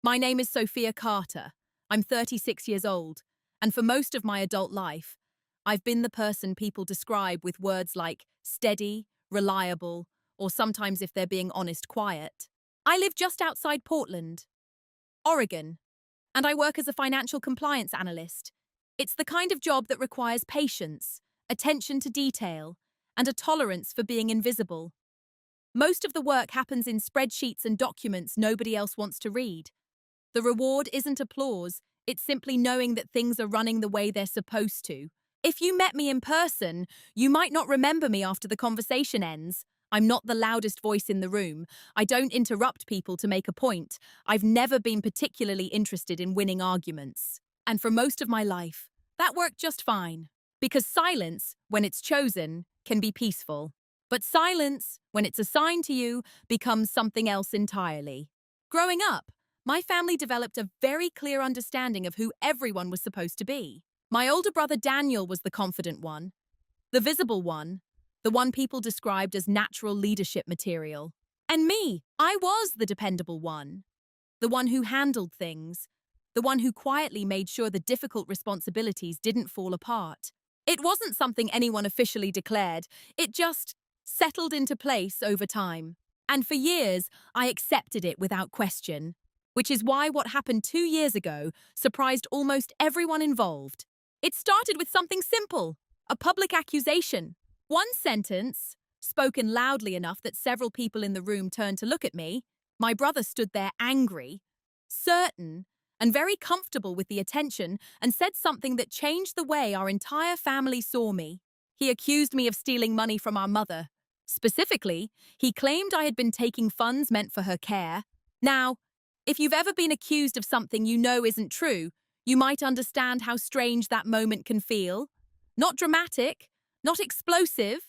My name is Sophia Carter. I'm 36 years old, and for most of my adult life, I've been the person people describe with words like steady, reliable, or sometimes, if they're being honest, quiet. I live just outside Portland, Oregon, and I work as a financial compliance analyst. It's the kind of job that requires patience, attention to detail, and a tolerance for being invisible. Most of the work happens in spreadsheets and documents nobody else wants to read. The reward isn't applause, it's simply knowing that things are running the way they're supposed to. If you met me in person, you might not remember me after the conversation ends. I'm not the loudest voice in the room. I don't interrupt people to make a point. I've never been particularly interested in winning arguments. And for most of my life, that worked just fine. Because silence, when it's chosen, can be peaceful. But silence, when it's assigned to you, becomes something else entirely. Growing up, my family developed a very clear understanding of who everyone was supposed to be. My older brother Daniel was the confident one, the visible one, the one people described as natural leadership material. And me, I was the dependable one, the one who handled things, the one who quietly made sure the difficult responsibilities didn't fall apart. It wasn't something anyone officially declared, it just settled into place over time. And for years, I accepted it without question. Which is why what happened 2 years ago surprised almost everyone involved. It started with something simple, a public accusation. One sentence, spoken loudly enough that several people in the room turned to look at me. My brother stood there angry, certain, and very comfortable with the attention, and said something that changed the way our entire family saw me. He accused me of stealing money from our mother. Specifically, he claimed I had been taking funds meant for her care. Now, if you've ever been accused of something you know isn't true, you might understand how strange that moment can feel. Not dramatic, not explosive,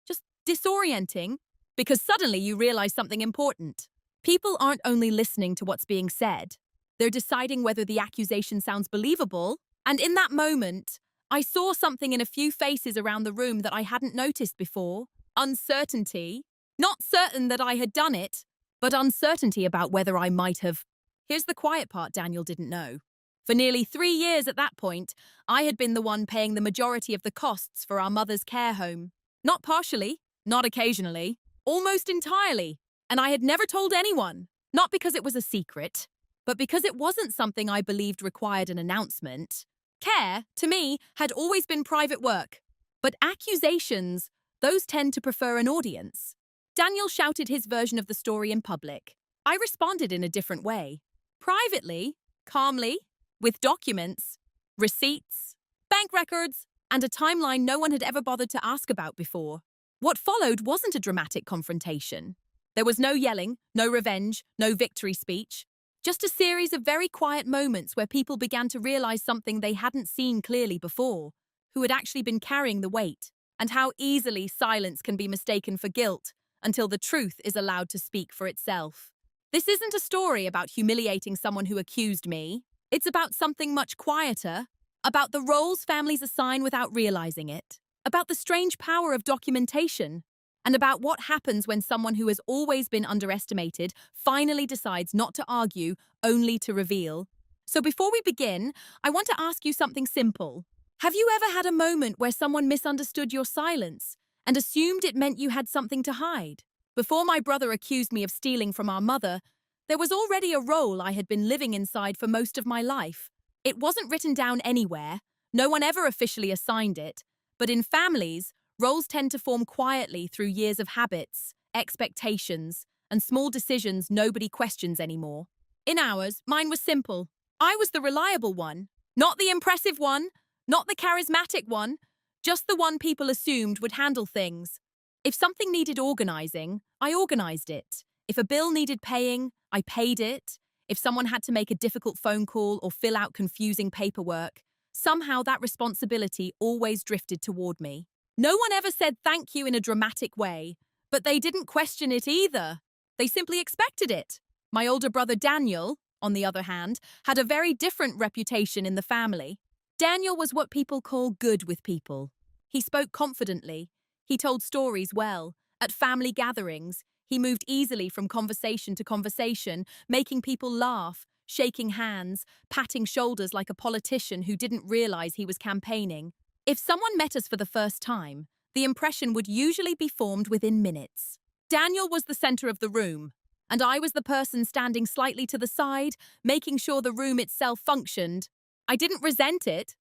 just disorienting, because suddenly you realize something important. People aren't only listening to what's being said, they're deciding whether the accusation sounds believable, and in that moment, I saw something in a few faces around the room that I hadn't noticed before. Uncertainty. Not certain that I had done it, but uncertainty about whether I might have. Here's the quiet part Daniel didn't know. For nearly 3 years at that point, I had been the one paying the majority of the costs for our mother's care home. Not partially, not occasionally, almost entirely. And I had never told anyone. Not because it was a secret, but because it wasn't something I believed required an announcement. Care, to me, had always been private work. But accusations, those tend to prefer an audience. Daniel shouted his version of the story in public. I responded in a different way. Privately, calmly, with documents, receipts, bank records, and a timeline no one had ever bothered to ask about before. What followed wasn't a dramatic confrontation. There was no yelling, no revenge, no victory speech. Just a series of very quiet moments where people began to realize something they hadn't seen clearly before, who had actually been carrying the weight, and how easily silence can be mistaken for guilt until the truth is allowed to speak for itself. This isn't a story about humiliating someone who accused me. It's about something much quieter, about the roles families assign without realizing it, about the strange power of documentation, and about what happens when someone who has always been underestimated finally decides not to argue, only to reveal. So before we begin, I want to ask you something simple. Have you ever had a moment where someone misunderstood your silence and assumed it meant you had something to hide? Before my brother accused me of stealing from our mother, there was already a role I had been living inside for most of my life. It wasn't written down anywhere, no one ever officially assigned it, but in families, roles tend to form quietly through years of habits, expectations, and small decisions nobody questions anymore. In ours, mine was simple. I was the reliable one, not the impressive one, not the charismatic one, just the one people assumed would handle things. If something needed organizing, I organized it. If a bill needed paying, I paid it. If someone had to make a difficult phone call or fill out confusing paperwork, somehow that responsibility always drifted toward me. No one ever said thank you in a dramatic way, but they didn't question it either. They simply expected it. My older brother Daniel, on the other hand, had a very different reputation in the family. Daniel was what people call good with people. He spoke confidently. He told stories well. At family gatherings, he moved easily from conversation to conversation, making people laugh, shaking hands, patting shoulders like a politician who didn't realize he was campaigning. If someone met us for the first time, the impression would usually be formed within minutes. Daniel was the center of the room, and I was the person standing slightly to the side, making sure the room itself functioned. I didn't resent it.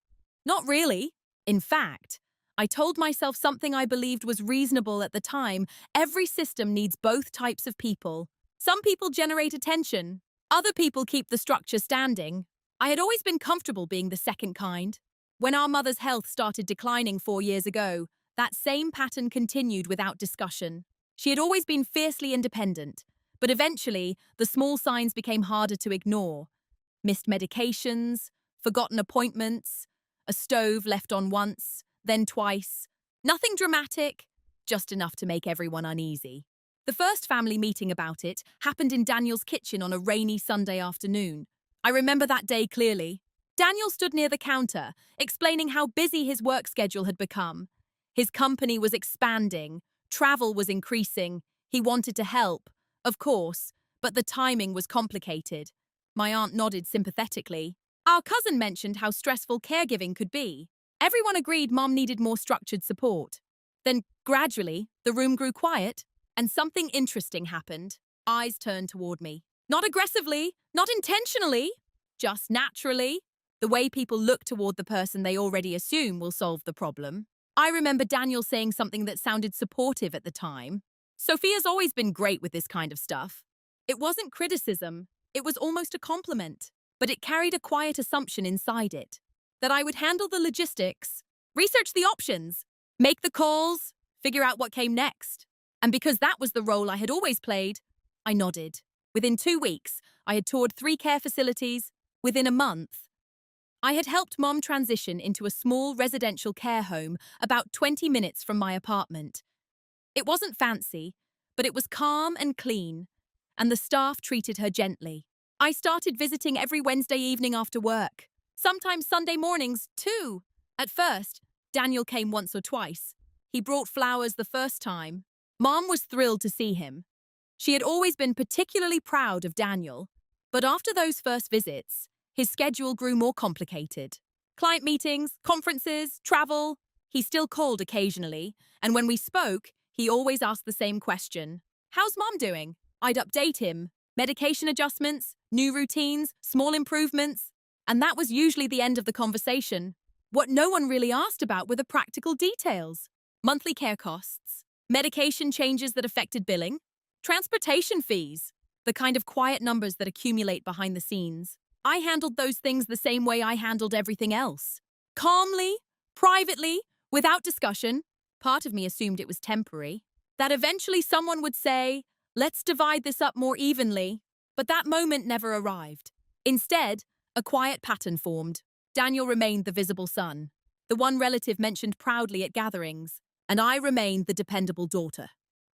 Not really. In fact, I told myself something I believed was reasonable at the time. Every system needs both types of people. Some people generate attention. Other people keep the structure standing. I had always been comfortable being the second kind. When our mother's health started declining 4 years ago, that same pattern continued without discussion. She had always been fiercely independent, but eventually the small signs became harder to ignore. Missed medications, forgotten appointments, a stove left on once, then twice. Nothing dramatic, just enough to make everyone uneasy. The first family meeting about it happened in Daniel's kitchen on a rainy Sunday afternoon. I remember that day clearly. Daniel stood near the counter, explaining how busy his work schedule had become. His company was expanding, travel was increasing, he wanted to help, of course, but the timing was complicated. My aunt nodded sympathetically. Our cousin mentioned how stressful caregiving could be. Everyone agreed Mom needed more structured support. Then, gradually, the room grew quiet, and something interesting happened. Eyes turned toward me. Not aggressively, not intentionally, just naturally. The way people look toward the person they already assume will solve the problem. I remember Daniel saying something that sounded supportive at the time. Sophia's always been great with this kind of stuff. It wasn't criticism, it was almost a compliment, but it carried a quiet assumption inside it. That I would handle the logistics, research the options, make the calls, figure out what came next. And because that was the role I had always played, I nodded. Within 2 weeks, I had toured 3 care facilities. Within a month, I had helped Mom transition into a small residential care home about 20 minutes from my apartment. It wasn't fancy, but it was calm and clean, and the staff treated her gently. I started visiting every Wednesday evening after work, sometimes Sunday mornings too. At first, Daniel came once or twice. He brought flowers the first time. Mom was thrilled to see him. She had always been particularly proud of Daniel, but after those first visits, his schedule grew more complicated. Client meetings, conferences, travel. He still called occasionally, and when we spoke, he always asked the same question. How's Mom doing? I'd update him. Medication adjustments, new routines, small improvements. And that was usually the end of the conversation. What no one really asked about were the practical details. Monthly care costs, medication changes that affected billing, transportation fees, the kind of quiet numbers that accumulate behind the scenes. I handled those things the same way I handled everything else. Calmly, privately, without discussion. Part of me assumed it was temporary. That eventually someone would say, let's divide this up more evenly. But that moment never arrived. Instead, a quiet pattern formed. Daniel remained the visible son, the one relative mentioned proudly at gatherings, and I remained the dependable daughter,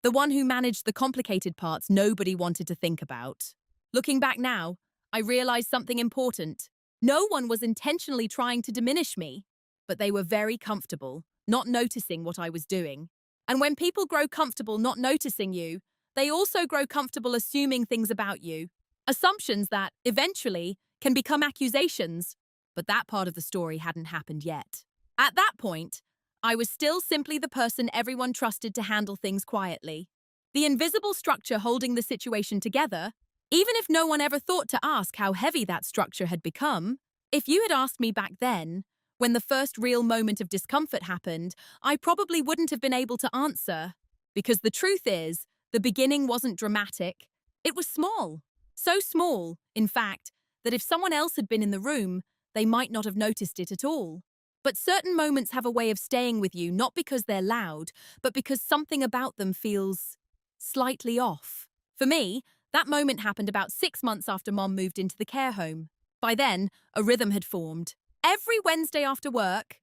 the one who managed the complicated parts nobody wanted to think about. Looking back now, I realized something important. No one was intentionally trying to diminish me, but they were very comfortable, not noticing what I was doing. And when people grow comfortable not noticing you, they also grow comfortable assuming things about you. Assumptions that, eventually, can become accusations. But that part of the story hadn't happened yet. At that point, I was still simply the person everyone trusted to handle things quietly. The invisible structure holding the situation together, even if no one ever thought to ask how heavy that structure had become. If you had asked me back then, when the first real moment of discomfort happened, I probably wouldn't have been able to answer. Because the truth is, the beginning wasn't dramatic. It was small. So small, in fact, that if someone else had been in the room, they might not have noticed it at all. But certain moments have a way of staying with you not because they're loud, but because something about them feels slightly off. For me, that moment happened about 6 months after Mom moved into the care home. By then, a rhythm had formed. Every Wednesday after work,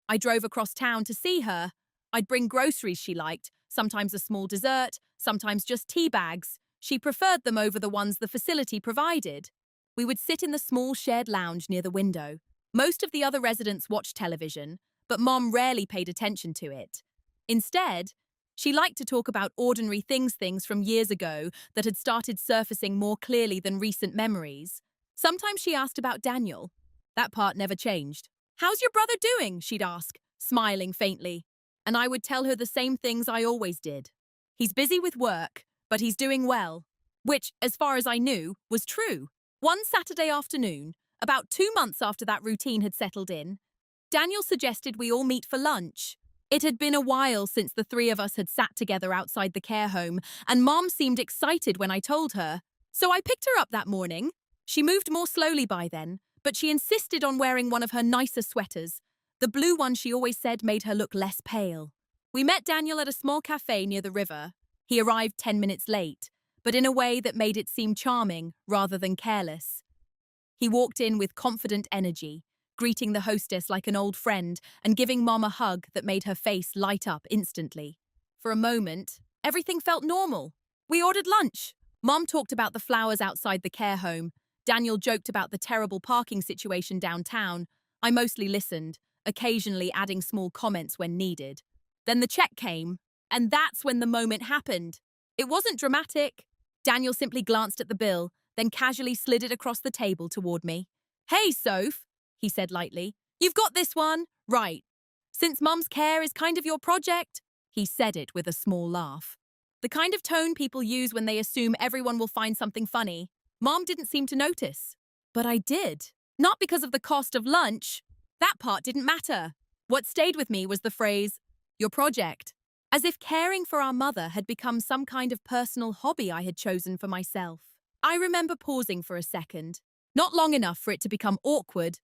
I drove across town to see her. I'd bring groceries she liked, sometimes a small dessert, sometimes just tea bags. She preferred them over the ones the facility provided. We would sit in the small shared lounge near the window. Most of the other residents watched television, but Mom rarely paid attention to it. Instead, she liked to talk about ordinary things from years ago that had started surfacing more clearly than recent memories. Sometimes she asked about Daniel. That part never changed. "How's your brother doing?" she'd ask, smiling faintly. And I would tell her the same things I always did. "He's busy with work, but he's doing well." Which, as far as I knew, was true. One Saturday afternoon, about 2 months after that routine had settled in, Daniel suggested we all meet for lunch. It had been a while since the three of us had sat together outside the care home, and Mom seemed excited when I told her. So I picked her up that morning. She moved more slowly by then, but she insisted on wearing one of her nicer sweaters. The blue one she always said made her look less pale. We met Daniel at a small cafe near the river. He arrived 10 minutes late, but in a way that made it seem charming rather than careless. He walked in with confident energy, greeting the hostess like an old friend and giving Mom a hug that made her face light up instantly. For a moment, everything felt normal. We ordered lunch. Mom talked about the flowers outside the care home. Daniel joked about the terrible parking situation downtown. I mostly listened, occasionally adding small comments when needed. Then the check came, and that's when the moment happened. It wasn't dramatic. Daniel simply glanced at the bill, then casually slid it across the table toward me. "Hey, Soph," he said lightly. "You've got this one, right. Since Mum's care is kind of your project." He said it with a small laugh. The kind of tone people use when they assume everyone will find something funny. Mom didn't seem to notice. But I did. Not because of the cost of lunch. That part didn't matter. What stayed with me was the phrase, "your project." As if caring for our mother had become some kind of personal hobby I had chosen for myself. I remember pausing for a second. Not long enough for it to become awkward,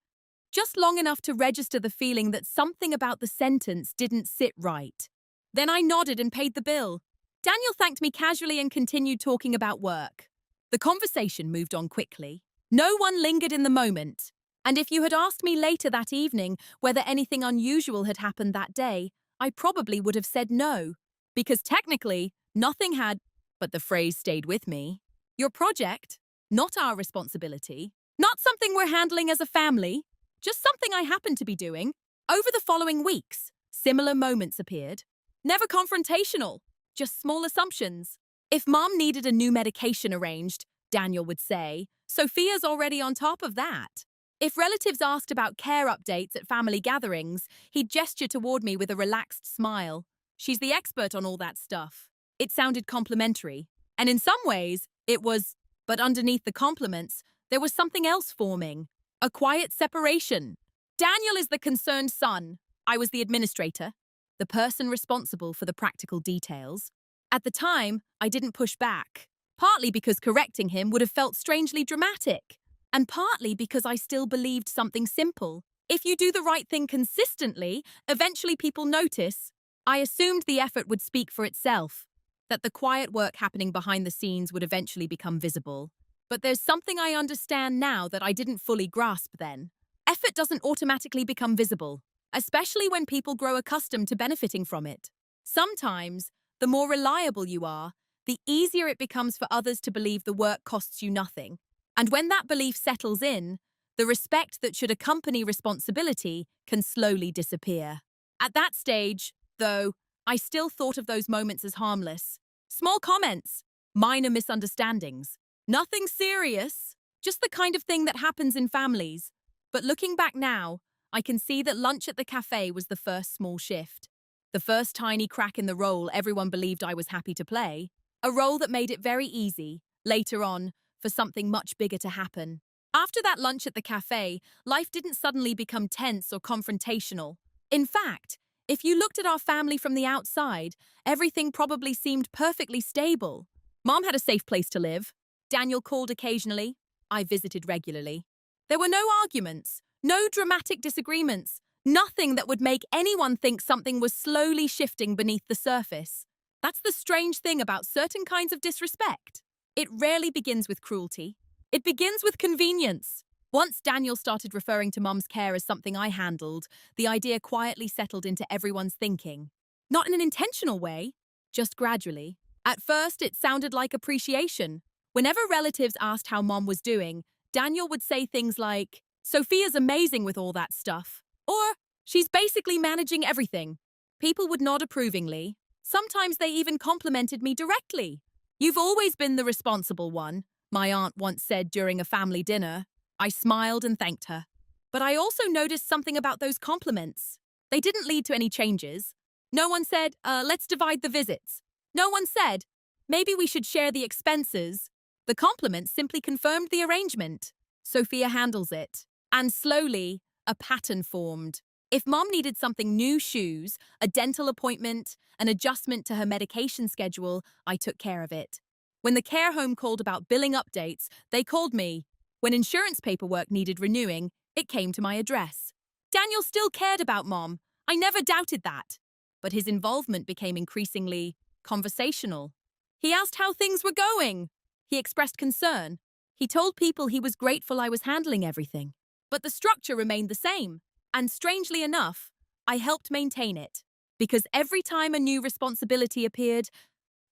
just long enough to register the feeling that something about the sentence didn't sit right. Then I nodded and paid the bill. Daniel thanked me casually and continued talking about work. The conversation moved on quickly. No one lingered in the moment. And if you had asked me later that evening whether anything unusual had happened that day, I probably would have said no. Because technically, nothing had, but the phrase stayed with me. Your project, not our responsibility, not something we're handling as a family, just something I happened to be doing. Over the following weeks, similar moments appeared. Never confrontational, just small assumptions. If Mom needed a new medication arranged, Daniel would say, Sophia's already on top of that. If relatives asked about care updates at family gatherings, he'd gesture toward me with a relaxed smile. She's the expert on all that stuff. It sounded complimentary. And in some ways, it was, but underneath the compliments, there was something else forming. A quiet separation. Daniel is the concerned son. I was the administrator, the person responsible for the practical details. At the time, I didn't push back, partly because correcting him would have felt strangely dramatic, and partly because I still believed something simple. If you do the right thing consistently, eventually people notice. I assumed the effort would speak for itself, that the quiet work happening behind the scenes would eventually become visible. But there's something I understand now that I didn't fully grasp then. Effort doesn't automatically become visible, especially when people grow accustomed to benefiting from it. Sometimes, the more reliable you are, the easier it becomes for others to believe the work costs you nothing. And when that belief settles in, the respect that should accompany responsibility can slowly disappear. At that stage, though, I still thought of those moments as harmless. Small comments, minor misunderstandings. Nothing serious, just the kind of thing that happens in families. But looking back now, I can see that lunch at the cafe was the first small shift. The first tiny crack in the role everyone believed I was happy to play. A role that made it very easy, later on, for something much bigger to happen. After that lunch at the cafe, life didn't suddenly become tense or confrontational. In fact, if you looked at our family from the outside, everything probably seemed perfectly stable. Mom had a safe place to live. Daniel called occasionally. I visited regularly. There were no arguments, no dramatic disagreements, nothing that would make anyone think something was slowly shifting beneath the surface. That's the strange thing about certain kinds of disrespect. It rarely begins with cruelty. It begins with convenience. Once Daniel started referring to Mum's care as something I handled, the idea quietly settled into everyone's thinking. Not in an intentional way, just gradually. At first, it sounded like appreciation. Whenever relatives asked how Mom was doing, Daniel would say things like, Sophia's amazing with all that stuff. Or, she's basically managing everything. People would nod approvingly. Sometimes they even complimented me directly. You've always been the responsible one, my aunt once said during a family dinner. I smiled and thanked her. But I also noticed something about those compliments. They didn't lead to any changes. No one said, let's divide the visits. No one said, maybe we should share the expenses. The compliments simply confirmed the arrangement. Sophia handles it. And slowly, a pattern formed. If Mom needed something new shoes, a dental appointment, an adjustment to her medication schedule, I took care of it. When the care home called about billing updates, they called me. When insurance paperwork needed renewing, it came to my address. Daniel still cared about Mom. I never doubted that. But his involvement became increasingly conversational. He asked how things were going. He expressed concern. He told people he was grateful I was handling everything. But the structure remained the same. And strangely enough, I helped maintain it. Because every time a new responsibility appeared,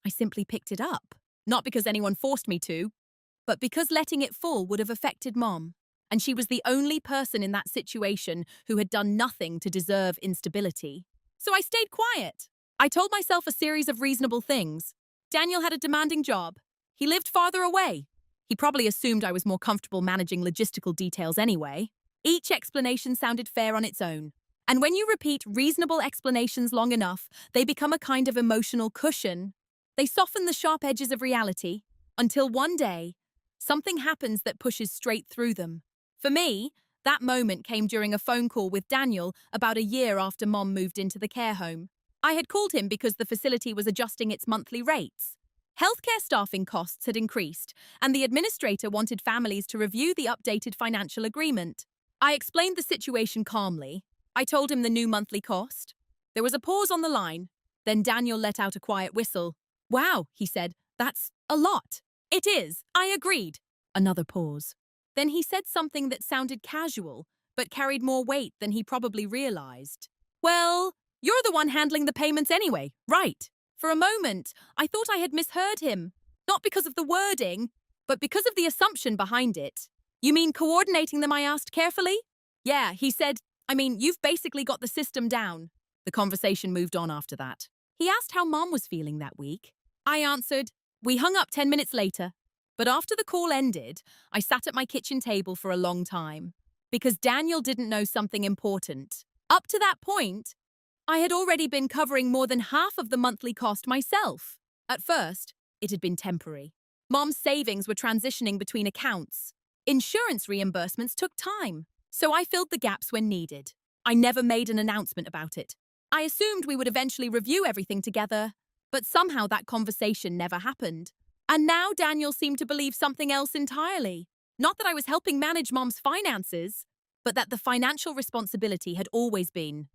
I simply picked it up. Not because anyone forced me to, but because letting it fall would have affected Mom. And she was the only person in that situation who had done nothing to deserve instability. So I stayed quiet. I told myself a series of reasonable things. Daniel had a demanding job. He lived farther away. He probably assumed I was more comfortable managing logistical details anyway. Each explanation sounded fair on its own. And when you repeat reasonable explanations long enough, they become a kind of emotional cushion. They soften the sharp edges of reality, until one day, something happens that pushes straight through them. For me, that moment came during a phone call with Daniel about a year after Mom moved into the care home. I had called him because the facility was adjusting its monthly rates. Healthcare staffing costs had increased, and the administrator wanted families to review the updated financial agreement. I explained the situation calmly. I told him the new monthly cost. There was a pause on the line. Then Daniel let out a quiet whistle. Wow, he said, that's a lot. It is, I agreed. Another pause. Then he said something that sounded casual, but carried more weight than he probably realized. Well, you're the one handling the payments anyway, right? For a moment, I thought I had misheard him. Not because of the wording, but because of the assumption behind it. You mean coordinating them, I asked carefully? Yeah, he said, you've basically got the system down. The conversation moved on after that. He asked how Mom was feeling that week. I answered, we hung up 10 minutes later. But after the call ended, I sat at my kitchen table for a long time. Because Daniel didn't know something important. Up to that point, I had already been covering more than half of the monthly cost myself. At first, it had been temporary. Mom's savings were transitioning between accounts. Insurance reimbursements took time, so I filled the gaps when needed. I never made an announcement about it. I assumed we would eventually review everything together, but somehow that conversation never happened. And now Daniel seemed to believe something else entirely. Not that I was helping manage Mom's finances, but that the financial responsibility had always been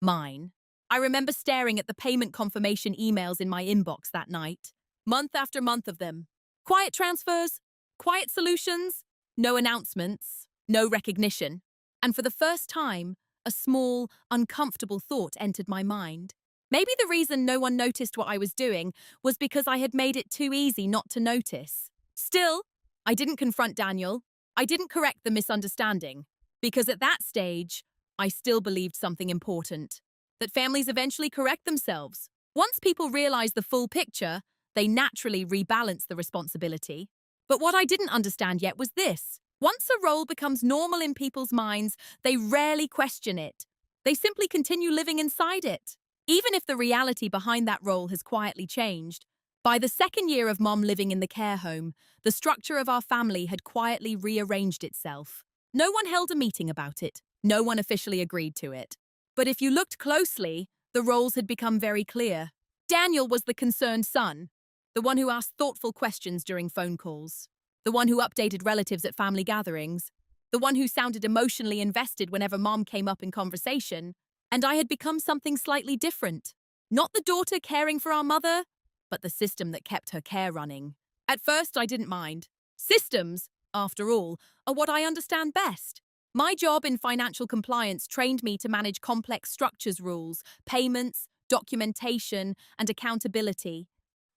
mine. I remember staring at the payment confirmation emails in my inbox that night, month after month of them. Quiet transfers, quiet solutions, no announcements, no recognition. And for the first time, a small, uncomfortable thought entered my mind. Maybe the reason no one noticed what I was doing was because I had made it too easy not to notice. Still, I didn't confront Daniel. I didn't correct the misunderstanding. Because at that stage, I still believed something important. That families eventually correct themselves. Once people realize the full picture, they naturally rebalance the responsibility. But what I didn't understand yet was this. Once a role becomes normal in people's minds, they rarely question it. They simply continue living inside it. Even if the reality behind that role has quietly changed. By the second year of Mom living in the care home, the structure of our family had quietly rearranged itself. No one held a meeting about it. No one officially agreed to it. But if you looked closely, the roles had become very clear. Daniel was the concerned son, the one who asked thoughtful questions during phone calls, the one who updated relatives at family gatherings, the one who sounded emotionally invested whenever Mom came up in conversation. And I had become something slightly different. Not the daughter caring for our mother, but the system that kept her care running. At first, I didn't mind. Systems, after all, are what I understand best. My job in financial compliance trained me to manage complex structures rules, payments, documentation, and accountability.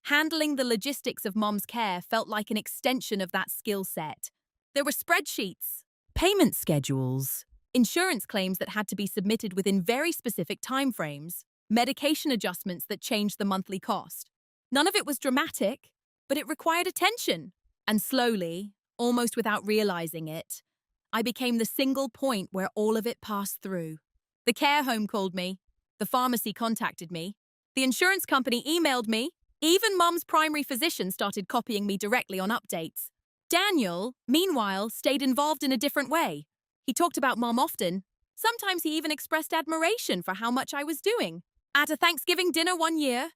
Handling the logistics of Mom's care felt like an extension of that skill set. There were spreadsheets, payment schedules, insurance claims that had to be submitted within very specific timeframes, medication adjustments that changed the monthly cost. None of it was dramatic, but it required attention. And slowly, almost without realizing it, I became the single point where all of it passed through. The care home called me. The pharmacy contacted me. The insurance company emailed me. Even Mum's primary physician started copying me directly on updates. Daniel, meanwhile, stayed involved in a different way. He talked about Mum often. Sometimes he even expressed admiration for how much I was doing. At a Thanksgiving dinner one year,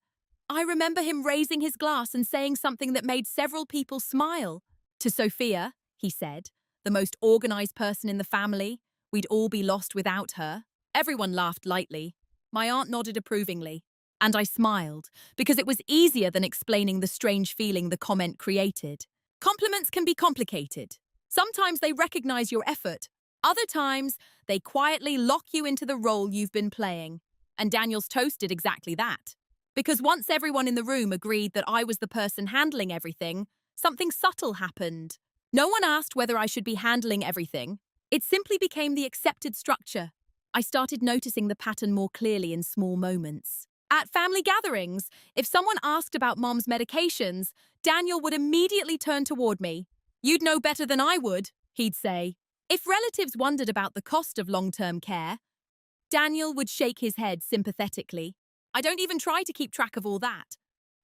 I remember him raising his glass and saying something that made several people smile. To Sophia, he said, the most organized person in the family, we'd all be lost without her. Everyone laughed lightly. My aunt nodded approvingly. And I smiled, because it was easier than explaining the strange feeling the comment created. Compliments can be complicated. Sometimes they recognize your effort. Other times, they quietly lock you into the role you've been playing. And Daniel's toast did exactly that. Because once everyone in the room agreed that I was the person handling everything, something subtle happened. No one asked whether I should be handling everything. It simply became the accepted structure. I started noticing the pattern more clearly in small moments. At family gatherings, if someone asked about Mom's medications, Daniel would immediately turn toward me. "You'd know better than I would," he'd say. If relatives wondered about the cost of long-term care, Daniel would shake his head sympathetically. I don't even try to keep track of all that.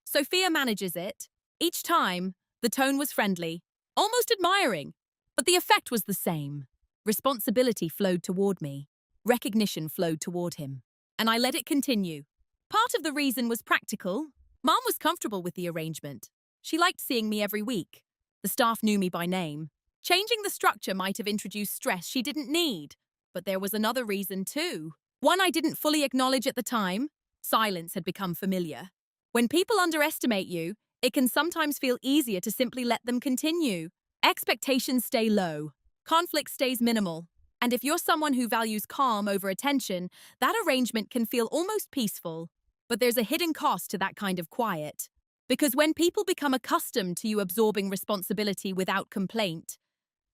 Sophia manages it. Each time, the tone was friendly, almost admiring, but the effect was the same. Responsibility flowed toward me. Recognition flowed toward him. And I let it continue. Part of the reason was practical. Mom was comfortable with the arrangement. She liked seeing me every week. The staff knew me by name. Changing the structure might have introduced stress she didn't need. But there was another reason too. One I didn't fully acknowledge at the time. Silence had become familiar. When people underestimate you, it can sometimes feel easier to simply let them continue. Expectations stay low. Conflict stays minimal. And if you're someone who values calm over attention, that arrangement can feel almost peaceful. But there's a hidden cost to that kind of quiet. Because when people become accustomed to you absorbing responsibility without complaint,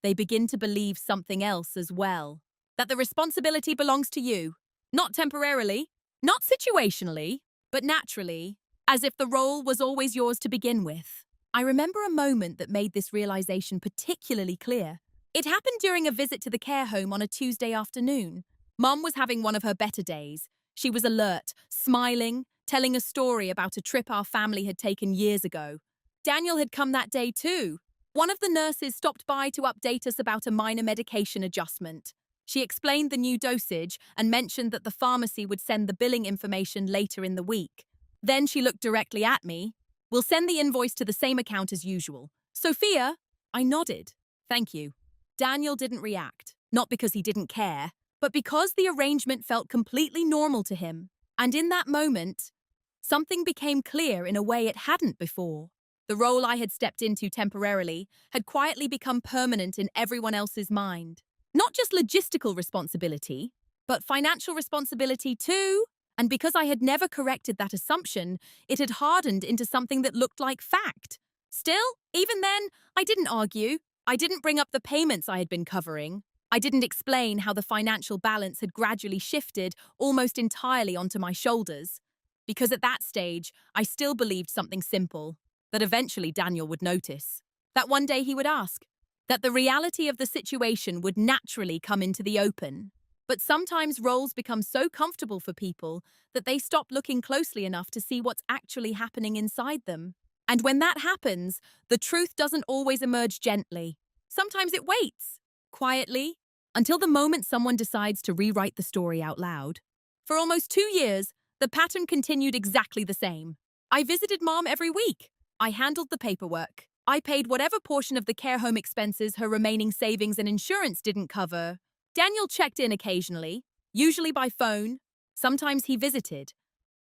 they begin to believe something else as well. That the responsibility belongs to you. Not temporarily, not situationally, but naturally, as if the role was always yours to begin with. I remember a moment that made this realization particularly clear. It happened during a visit to the care home on a Tuesday afternoon. Mum was having one of her better days. She was alert, smiling, telling a story about a trip our family had taken years ago. Daniel had come that day too. One of the nurses stopped by to update us about a minor medication adjustment. She explained the new dosage and mentioned that the pharmacy would send the billing information later in the week. Then she looked directly at me. "We'll send the invoice to the same account as usual." "Sophia?" I nodded. "Thank you." Daniel didn't react, not because he didn't care, but because the arrangement felt completely normal to him. And in that moment, something became clear in a way it hadn't before. The role I had stepped into temporarily had quietly become permanent in everyone else's mind. Not just logistical responsibility, but financial responsibility too. And because I had never corrected that assumption, it had hardened into something that looked like fact. Still, even then, I didn't argue. I didn't bring up the payments I had been covering. I didn't explain how the financial balance had gradually shifted almost entirely onto my shoulders. Because at that stage, I still believed something simple, that eventually Daniel would notice. That one day he would ask. That the reality of the situation would naturally come into the open. But sometimes roles become so comfortable for people that they stop looking closely enough to see what's actually happening inside them. And when that happens, the truth doesn't always emerge gently. Sometimes it waits, quietly, until the moment someone decides to rewrite the story out loud. For almost 2 years, the pattern continued exactly the same. I visited Mom every week. I handled the paperwork. I paid whatever portion of the care home expenses her remaining savings and insurance didn't cover. Daniel checked in occasionally, usually by phone. Sometimes he visited,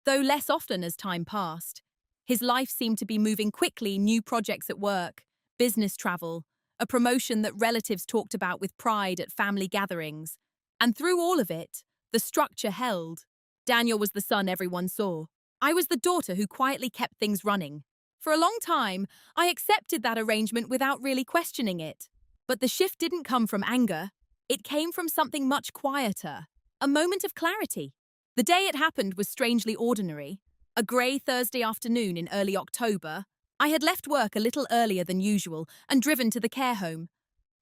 though less often as time passed. His life seemed to be moving quickly, new projects at work, business travel, a promotion that relatives talked about with pride at family gatherings. And through all of it, the structure held. Daniel was the son everyone saw. I was the daughter who quietly kept things running. For a long time, I accepted that arrangement without really questioning it. But the shift didn't come from anger. It came from something much quieter, a moment of clarity. The day it happened was strangely ordinary. A grey Thursday afternoon in early October, I had left work a little earlier than usual and driven to the care home.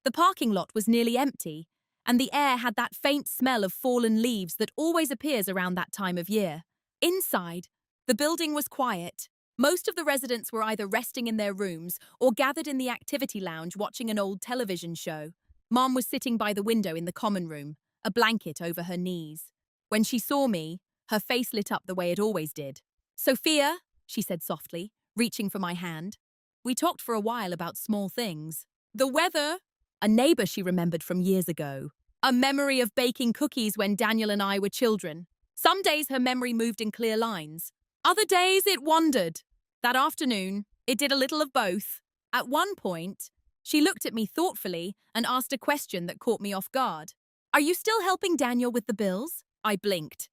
The parking lot was nearly empty, and the air had that faint smell of fallen leaves that always appears around that time of year. Inside, the building was quiet. Most of the residents were either resting in their rooms or gathered in the activity lounge watching an old television show. Mom was sitting by the window in the common room, a blanket over her knees. When she saw me, her face lit up the way it always did. "Sophia," she said softly, reaching for my hand. We talked for a while about small things. The weather, a neighbor she remembered from years ago, a memory of baking cookies when Daniel and I were children. Some days her memory moved in clear lines. Other days it wandered. That afternoon, it did a little of both. At one point, she looked at me thoughtfully and asked a question that caught me off guard. "Are you still helping Daniel with the bills?" I blinked.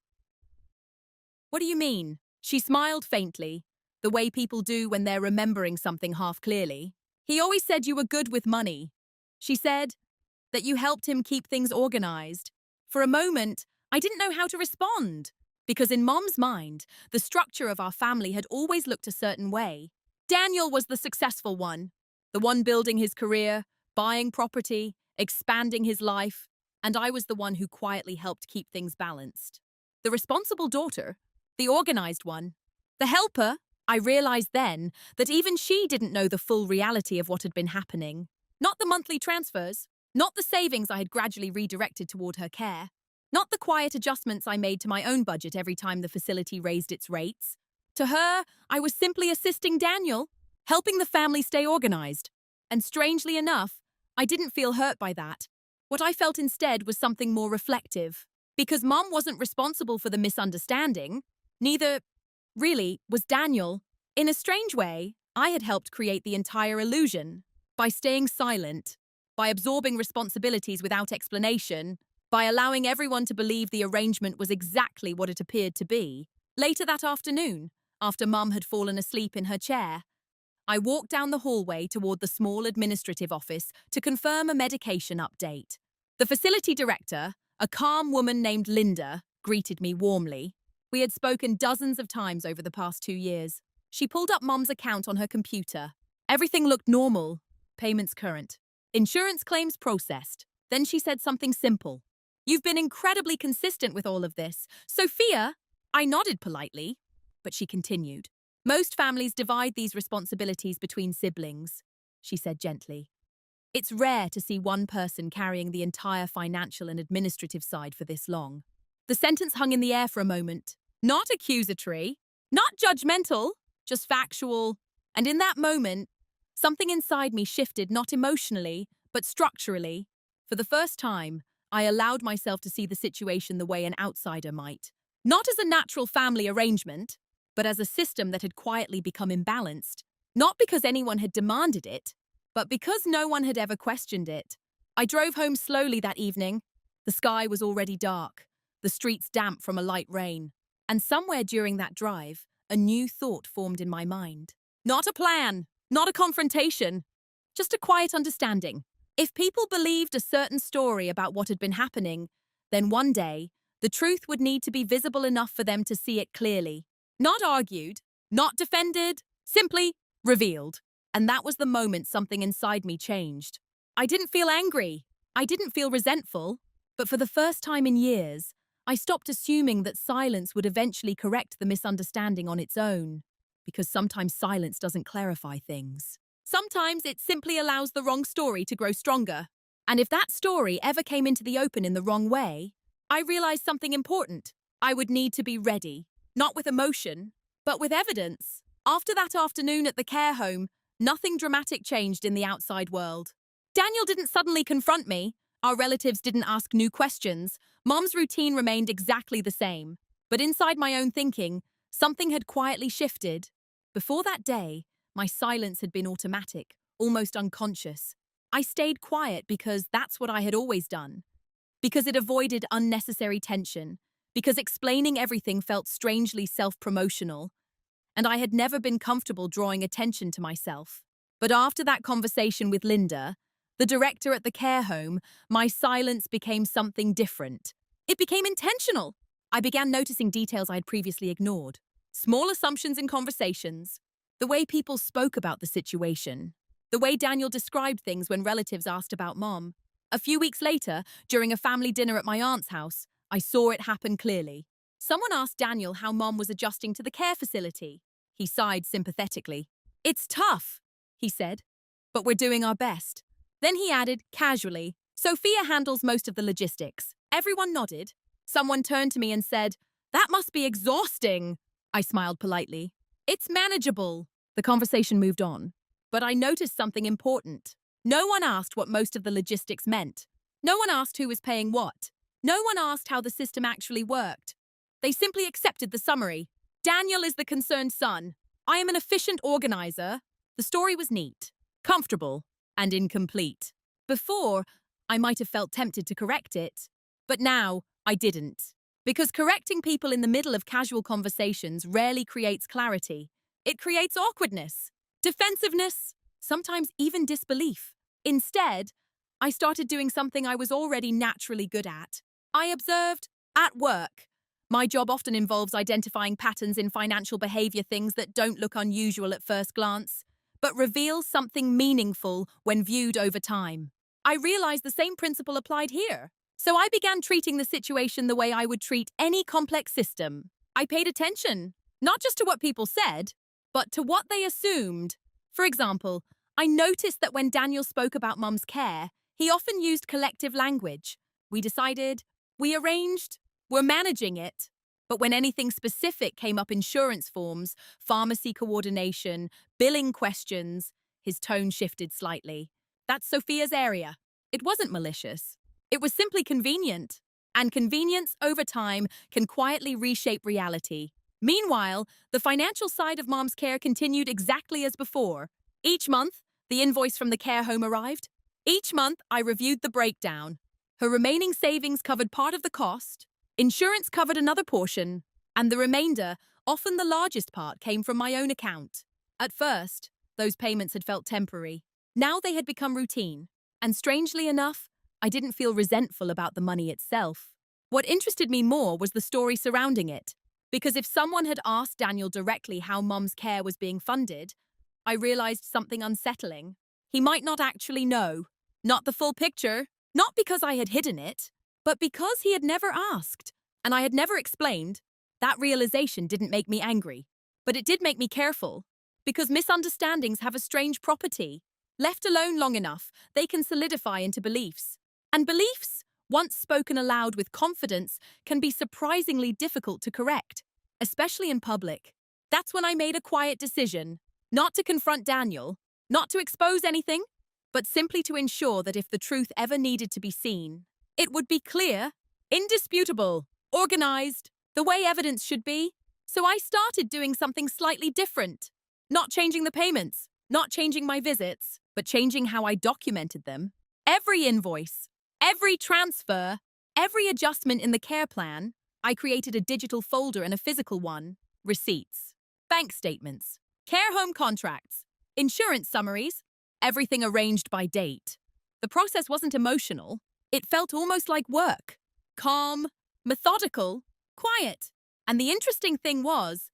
"What do you mean?" She smiled faintly, the way people do when they're remembering something half clearly. "He always said you were good with money." She said that you helped him keep things organized. For a moment, I didn't know how to respond, because in Mom's mind, the structure of our family had always looked a certain way. Daniel was the successful one, the one building his career, buying property, expanding his life, and I was the one who quietly helped keep things balanced. The responsible daughter, the organized one, the helper. I realized then that even she didn't know the full reality of what had been happening. Not the monthly transfers, not the savings I had gradually redirected toward her care, not the quiet adjustments I made to my own budget every time the facility raised its rates. To her, I was simply assisting Daniel, helping the family stay organized. And strangely enough, I didn't feel hurt by that. What I felt instead was something more reflective. Because Mom wasn't responsible for the misunderstanding, neither, really, was Daniel. In a strange way, I had helped create the entire illusion. By staying silent, by absorbing responsibilities without explanation, by allowing everyone to believe the arrangement was exactly what it appeared to be. Later that afternoon, after Mum had fallen asleep in her chair, I walked down the hallway toward the small administrative office to confirm a medication update. The facility director, a calm woman named Linda, greeted me warmly. We had spoken dozens of times over the past 2 years. She pulled up Mom's account on her computer. Everything looked normal. Payments current. Insurance claims processed. Then she said something simple. "You've been incredibly consistent with all of this. Sophia," I nodded politely, but she continued. "Most families divide these responsibilities between siblings," she said gently. "It's rare to see one person carrying the entire financial and administrative side for this long." The sentence hung in the air for a moment. Not accusatory, not judgmental, just factual. And in that moment, something inside me shifted not emotionally, but structurally. For the first time, I allowed myself to see the situation the way an outsider might. Not as a natural family arrangement, but as a system that had quietly become imbalanced. Not because anyone had demanded it, but because no one had ever questioned it. I drove home slowly that evening. The sky was already dark, the streets damp from a light rain. And somewhere during that drive, a new thought formed in my mind. Not a plan, not a confrontation, just a quiet understanding. If people believed a certain story about what had been happening, then one day, the truth would need to be visible enough for them to see it clearly. Not argued, not defended, simply revealed. And that was the moment something inside me changed. I didn't feel angry. I didn't feel resentful. But for the first time in years, I stopped assuming that silence would eventually correct the misunderstanding on its own. Because sometimes silence doesn't clarify things. Sometimes it simply allows the wrong story to grow stronger. And if that story ever came into the open in the wrong way, I realized something important. I would need to be ready. Not with emotion, but with evidence. After that afternoon at the care home, nothing dramatic changed in the outside world. Daniel didn't suddenly confront me. Our relatives didn't ask new questions. Mom's routine remained exactly the same. But inside my own thinking, something had quietly shifted. Before that day, my silence had been automatic, almost unconscious. I stayed quiet because that's what I had always done. Because it avoided unnecessary tension. Because explaining everything felt strangely self-promotional. And I had never been comfortable drawing attention to myself. But after that conversation with Linda, the director at the care home, my silence became something different. It became intentional. I began noticing details I had previously ignored. Small assumptions in conversations. The way people spoke about the situation. The way Daniel described things when relatives asked about Mom. A few weeks later, during a family dinner at my aunt's house, I saw it happen clearly. Someone asked Daniel how Mom was adjusting to the care facility. He sighed sympathetically. "It's tough," he said, "but we're doing our best." Then he added, casually, "Sophia handles most of the logistics." Everyone nodded. Someone turned to me and said, "That must be exhausting." I smiled politely. "It's manageable." The conversation moved on. But I noticed something important. No one asked what most of the logistics meant. No one asked who was paying what. No one asked how the system actually worked. They simply accepted the summary. Daniel is the concerned son. I am an efficient organizer. The story was neat, comfortable, and incomplete. Before, I might have felt tempted to correct it. But now, I didn't. Because correcting people in the middle of casual conversations rarely creates clarity. It creates awkwardness, defensiveness, sometimes even disbelief. Instead, I started doing something I was already naturally good at. I observed at work. My job often involves identifying patterns in financial behavior, things that don't look unusual at first glance, but reveal something meaningful when viewed over time. I realized the same principle applied here. So I began treating the situation the way I would treat any complex system. I paid attention, not just to what people said, but to what they assumed. For example, I noticed that when Daniel spoke about Mum's care, he often used collective language. We decided, we arranged, we're managing it. But when anything specific came up, insurance forms, pharmacy coordination, billing questions, his tone shifted slightly. That's Sophia's area. It wasn't malicious. It was simply convenient. And convenience, over time, can quietly reshape reality. Meanwhile, the financial side of Mom's care continued exactly as before. Each month, the invoice from the care home arrived. Each month, I reviewed the breakdown. Her remaining savings covered part of the cost. Insurance covered another portion. And the remainder, often the largest part, came from my own account. At first, those payments had felt temporary. Now they had become routine. And strangely enough, I didn't feel resentful about the money itself. What interested me more was the story surrounding it. Because if someone had asked Daniel directly how Mom's care was being funded, I realized something unsettling. He might not actually know. Not the full picture. Not because I had hidden it, but because he had never asked. And I had never explained. That realization didn't make me angry. But it did make me careful. Because misunderstandings have a strange property. Left alone long enough, they can solidify into beliefs. And beliefs, once spoken aloud with confidence, can be surprisingly difficult to correct, especially in public. That's when I made a quiet decision, not to confront Daniel, not to expose anything, but simply to ensure that if the truth ever needed to be seen, it would be clear, indisputable, organized, the way evidence should be. So I started doing something slightly different. Not changing the payments, not changing my visits, but changing how I documented them. Every invoice, every transfer, every adjustment in the care plan, I created a digital folder and a physical one. Receipts, bank statements, care home contracts, insurance summaries, everything arranged by date. The process wasn't emotional. It felt almost like work. Calm, methodical, quiet. And the interesting thing was,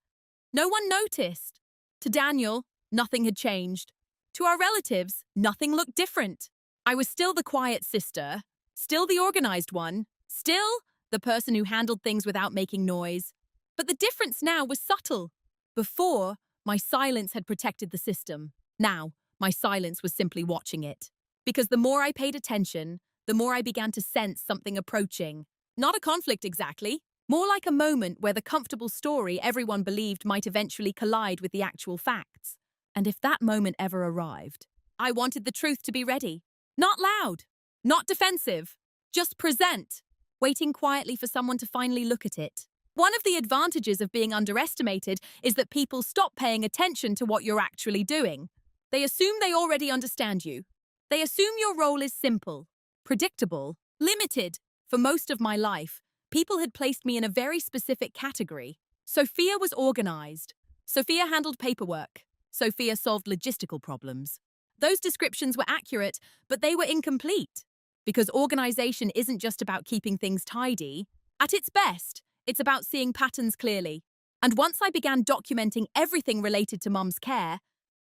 no one noticed. To Daniel, nothing had changed. To our relatives, nothing looked different. I was still the quiet sister, still the organized one, still the person who handled things without making noise. But the difference now was subtle. Before, my silence had protected the system. Now, my silence was simply watching it. Because the more I paid attention, the more I began to sense something approaching. Not a conflict exactly, more like a moment where the comfortable story everyone believed might eventually collide with the actual facts. And if that moment ever arrived, I wanted the truth to be ready. Not loud, not defensive, just present, waiting quietly for someone to finally look at it. One of the advantages of being underestimated is that people stop paying attention to what you're actually doing. They assume they already understand you. They assume your role is simple, predictable, limited. For most of my life, people had placed me in a very specific category. Sophia was organized. Sophia handled paperwork. Sophia solved logistical problems. Those descriptions were accurate, but they were incomplete. Because organization isn't just about keeping things tidy. At its best, it's about seeing patterns clearly. And once I began documenting everything related to Mum's care,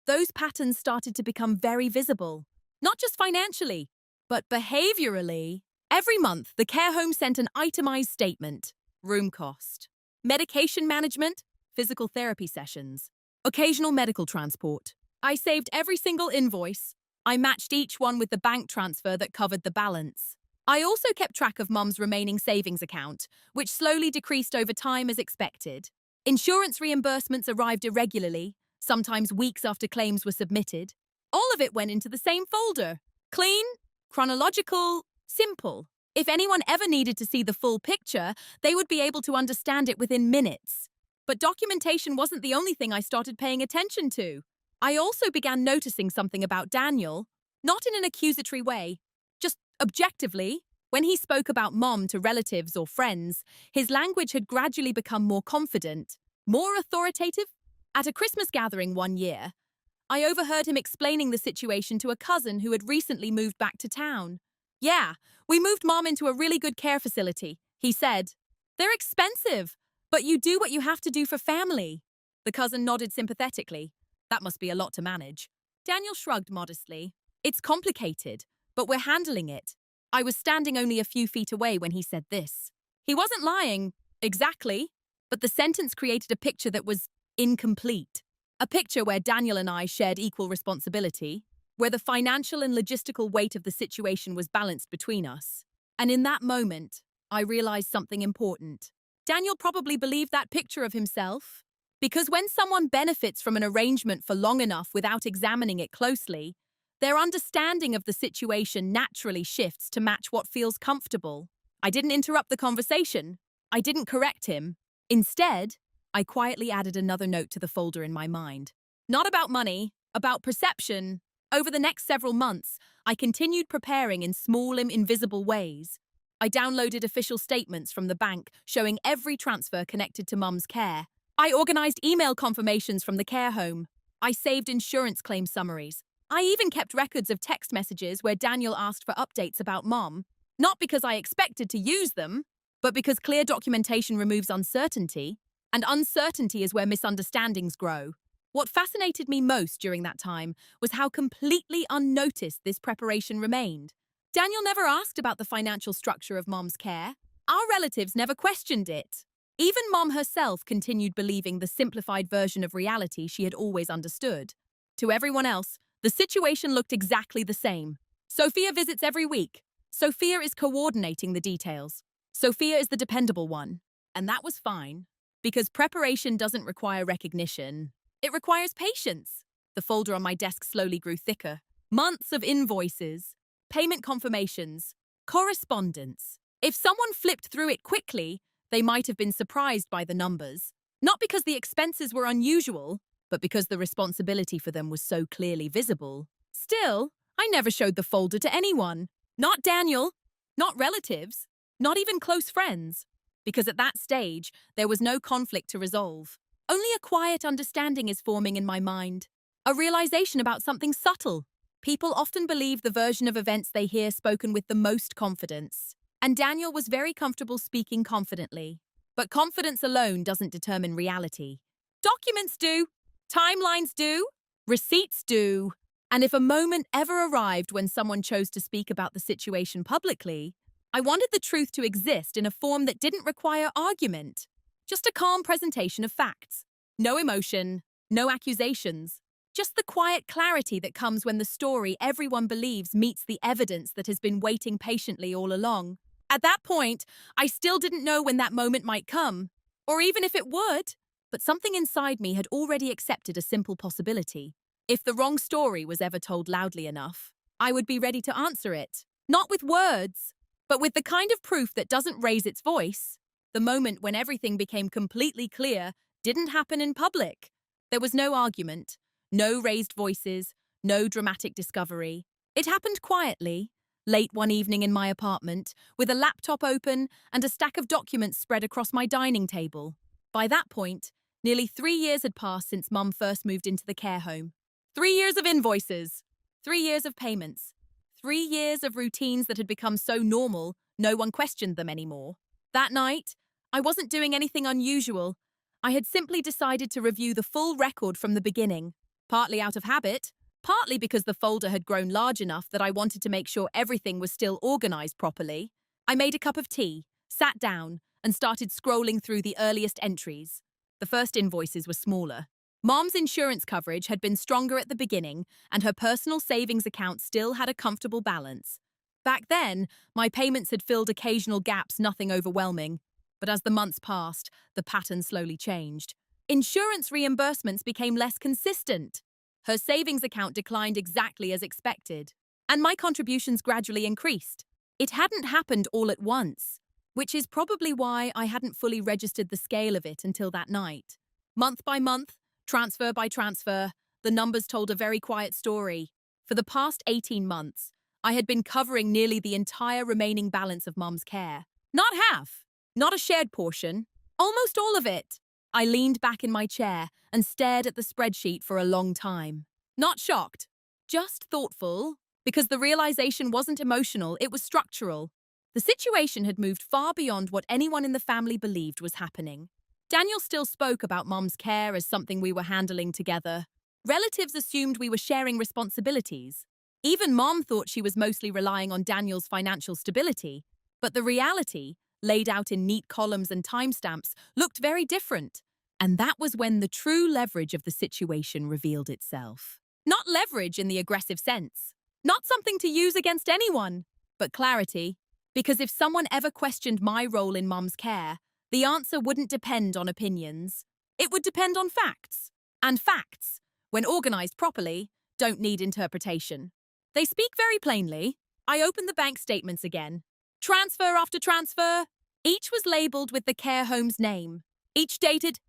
those patterns started to become very visible. Not just financially, but behaviorally. Every month, the care home sent an itemized statement: room cost, medication management, physical therapy sessions, occasional medical transport. I saved every single invoice. I matched each one with the bank transfer that covered the balance. I also kept track of Mum's remaining savings account, which slowly decreased over time as expected. Insurance reimbursements arrived irregularly, sometimes weeks after claims were submitted. All of it went into the same folder. Clean, chronological, simple. If anyone ever needed to see the full picture, they would be able to understand it within minutes. But documentation wasn't the only thing I started paying attention to. I also began noticing something about Daniel, not in an accusatory way, just objectively. When he spoke about Mom to relatives or friends, his language had gradually become more confident, more authoritative. At a Christmas gathering one year, I overheard him explaining the situation to a cousin who had recently moved back to town. "Yeah, we moved Mom into a really good care facility," he said. "They're expensive, but you do what you have to do for family." The cousin nodded sympathetically. "That must be a lot to manage." Daniel shrugged modestly. "It's complicated, but we're handling it." I was standing only a few feet away when he said this. He wasn't lying, exactly, but the sentence created a picture that was incomplete. A picture where Daniel and I shared equal responsibility, where the financial and logistical weight of the situation was balanced between us. And in that moment, I realized something important. Daniel probably believed that picture of himself, because when someone benefits from an arrangement for long enough without examining it closely, their understanding of the situation naturally shifts to match what feels comfortable. I didn't interrupt the conversation. I didn't correct him. Instead, I quietly added another note to the folder in my mind. Not about money, about perception. Over the next several months, I continued preparing in small and invisible ways. I downloaded official statements from the bank showing every transfer connected to Mum's care. I organized email confirmations from the care home. I saved insurance claim summaries. I even kept records of text messages where Daniel asked for updates about Mom, not because I expected to use them, but because clear documentation removes uncertainty, and uncertainty is where misunderstandings grow. What fascinated me most during that time was how completely unnoticed this preparation remained. Daniel never asked about the financial structure of Mom's care. Our relatives never questioned it. Even Mom herself continued believing the simplified version of reality she had always understood. To everyone else, the situation looked exactly the same. Sophia visits every week. Sophia is coordinating the details. Sophia is the dependable one. And that was fine, because preparation doesn't require recognition. It requires patience. The folder on my desk slowly grew thicker. Months of invoices, payment confirmations, correspondence. If someone flipped through it quickly, they might have been surprised by the numbers. Not because the expenses were unusual, but because the responsibility for them was so clearly visible. Still, I never showed the folder to anyone. Not Daniel, not relatives, not even close friends. Because at that stage, there was no conflict to resolve. Only a quiet understanding is forming in my mind. A realization about something subtle. People often believe the version of events they hear spoken with the most confidence. And Daniel was very comfortable speaking confidently. But confidence alone doesn't determine reality. Documents do. Timelines do. Receipts do. And if a moment ever arrived when someone chose to speak about the situation publicly, I wanted the truth to exist in a form that didn't require argument. Just a calm presentation of facts. No emotion, no accusations. Just the quiet clarity that comes when the story everyone believes meets the evidence that has been waiting patiently all along. At that point, I still didn't know when that moment might come, or even if it would. But something inside me had already accepted a simple possibility. If the wrong story was ever told loudly enough, I would be ready to answer it. Not with words, but with the kind of proof that doesn't raise its voice. The moment when everything became completely clear didn't happen in public. There was no argument, no raised voices, no dramatic discovery. It happened quietly, late one evening in my apartment, with a laptop open and a stack of documents spread across my dining table. By that point, nearly 3 years had passed since Mum first moved into the care home. 3 years of invoices, 3 years of payments, 3 years of routines that had become so normal, no one questioned them anymore. That night, I wasn't doing anything unusual. I had simply decided to review the full record from the beginning. partly out of habit, partly because the folder had grown large enough that I wanted to make sure everything was still organized properly. I made a cup of tea, sat down, and started scrolling through the earliest entries. The first invoices were smaller. Mom's insurance coverage had been stronger at the beginning, and her personal savings account still had a comfortable balance. Back then, my payments had filled occasional gaps, nothing overwhelming. But as the months passed, the pattern slowly changed. Insurance reimbursements became less consistent. Her savings account declined exactly as expected, and my contributions gradually increased. It hadn't happened all at once, which is probably why I hadn't fully registered the scale of it until that night. Month by month, transfer by transfer, the numbers told a very quiet story. For the past 18 months, I had been covering nearly the entire remaining balance of Mum's care. Not half, not a shared portion, almost all of it. I leaned back in my chair and stared at the spreadsheet for a long time. Not shocked, just thoughtful, because the realization wasn't emotional, it was structural. The situation had moved far beyond what anyone in the family believed was happening. Daniel still spoke about Mom's care as something we were handling together. Relatives assumed we were sharing responsibilities. Even Mom thought she was mostly relying on Daniel's financial stability. But the reality, laid out in neat columns and timestamps, looked very different. And that was when the true leverage of the situation revealed itself. Not leverage in the aggressive sense. Not something to use against anyone, but clarity. Because if someone ever questioned my role in Mum's care, the answer wouldn't depend on opinions. It would depend on facts. And facts, when organized properly, don't need interpretation. They speak very plainly. I opened the bank statements again. Transfer after transfer. Each was labeled with the care home's name. Each dated.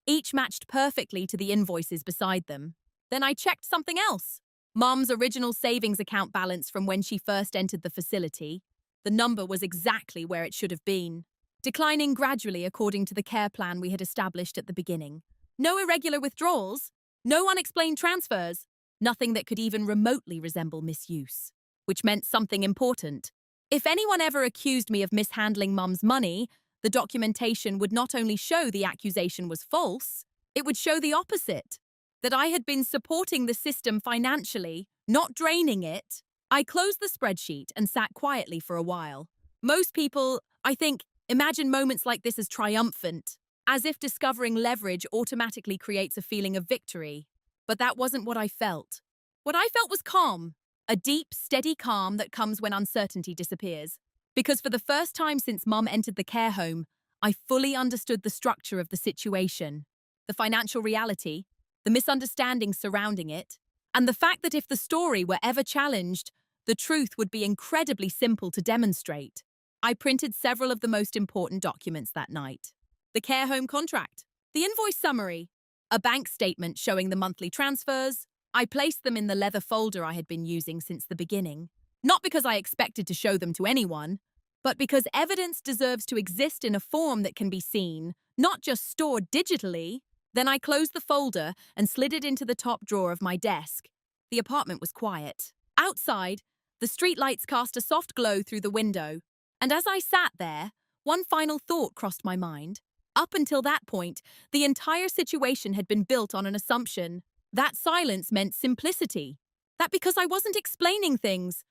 Each matched perfectly to the invoices beside them. Then I checked something else. Mum's original savings account balance from when she first entered the facility. The number was exactly where it should have been, declining gradually according to the care plan we had established at the beginning. No irregular withdrawals, no unexplained transfers, nothing that could even remotely resemble misuse. Which meant something important. If anyone ever accused me of mishandling Mum's money, the documentation would not only show the accusation was false, it would show the opposite. That I had been supporting the system financially, not draining it. I closed the spreadsheet and sat quietly for a while. Most people, I think, imagine moments like this as triumphant, as if discovering leverage automatically creates a feeling of victory. But that wasn't what I felt. What I felt was calm, a deep, steady calm that comes when uncertainty disappears. Because for the first time since Mum entered the care home, I fully understood the structure of the situation, the financial reality, the misunderstandings surrounding it, and the fact that if the story were ever challenged, the truth would be incredibly simple to demonstrate. I printed several of the most important documents that night. The care home contract, the invoice summary, a bank statement showing the monthly transfers. I placed them in the leather folder I had been using since the beginning. Not because I expected to show them to anyone, but because evidence deserves to exist in a form that can be seen, not just stored digitally. Then I closed the folder and slid it into the top drawer of my desk. The apartment was quiet. Outside, the streetlights cast a soft glow through the window. And as I sat there, one final thought crossed my mind. Up until that point, the entire situation had been built on an assumption. That silence meant simplicity. That because I wasn't explaining things,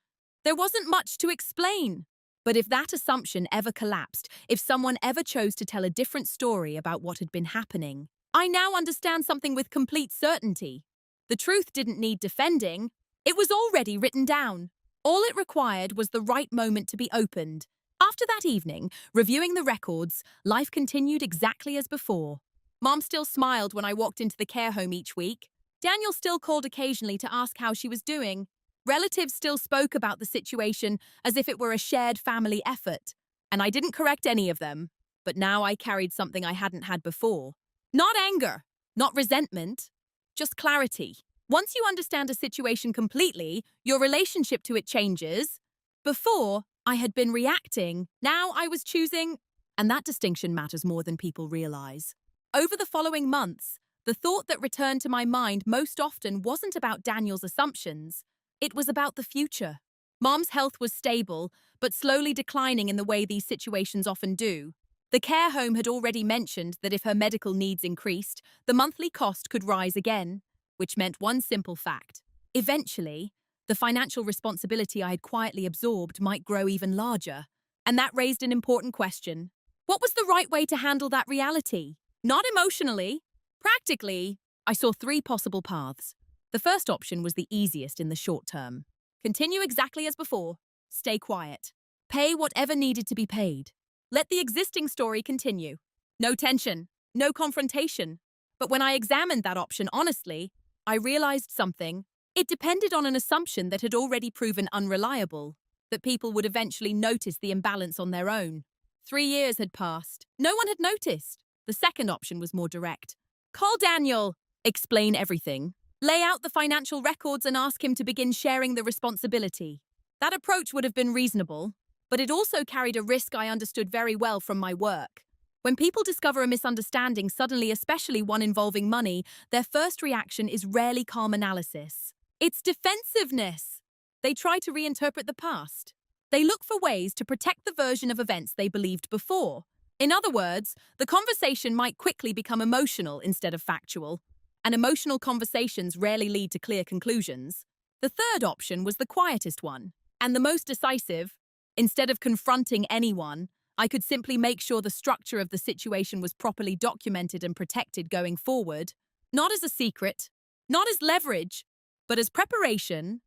there wasn't much to explain. But if that assumption ever collapsed, if someone ever chose to tell a different story about what had been happening, I now understand something with complete certainty. The truth didn't need defending. It was already written down. All it required was the right moment to be opened. After that evening, reviewing the records, life continued exactly as before. Mom still smiled when I walked into the care home each week. Daniel still called occasionally to ask how she was doing. Relatives still spoke about the situation as if it were a shared family effort. And I didn't correct any of them. But now I carried something I hadn't had before. Not anger, not resentment, just clarity. Once you understand a situation completely, your relationship to it changes. Before, I had been reacting. Now I was choosing. And that distinction matters more than people realize. Over the following months, the thought that returned to my mind most often wasn't about Daniel's assumptions. It was about the future. Mom's health was stable, but slowly declining in the way these situations often do. The care home had already mentioned that if her medical needs increased, the monthly cost could rise again. which meant one simple fact. Eventually, the financial responsibility I had quietly absorbed might grow even larger. And that raised an important question. What was the right way to handle that reality? Not emotionally. Practically, I saw three possible paths. The first option was the easiest in the short term. Continue exactly as before. Stay quiet. Pay whatever needed to be paid. Let the existing story continue. No tension, no confrontation. But when I examined that option honestly, I realized something. It depended on an assumption that had already proven unreliable, that people would eventually notice the imbalance on their own. 3 years had passed. No one had noticed. The second option was more direct. Call Daniel. Explain everything. Lay out the financial records and ask him to begin sharing the responsibility. That approach would have been reasonable, but it also carried a risk I understood very well from my work. When people discover a misunderstanding suddenly, especially one involving money, their first reaction is rarely calm analysis. It's defensiveness. They try to reinterpret the past. They look for ways to protect the version of events they believed before. In other words, the conversation might quickly become emotional instead of factual, and emotional conversations rarely lead to clear conclusions. The third option was the quietest one, and the most decisive. Instead of confronting anyone, I could simply make sure the structure of the situation was properly documented and protected going forward, not as a secret, not as leverage, but as preparation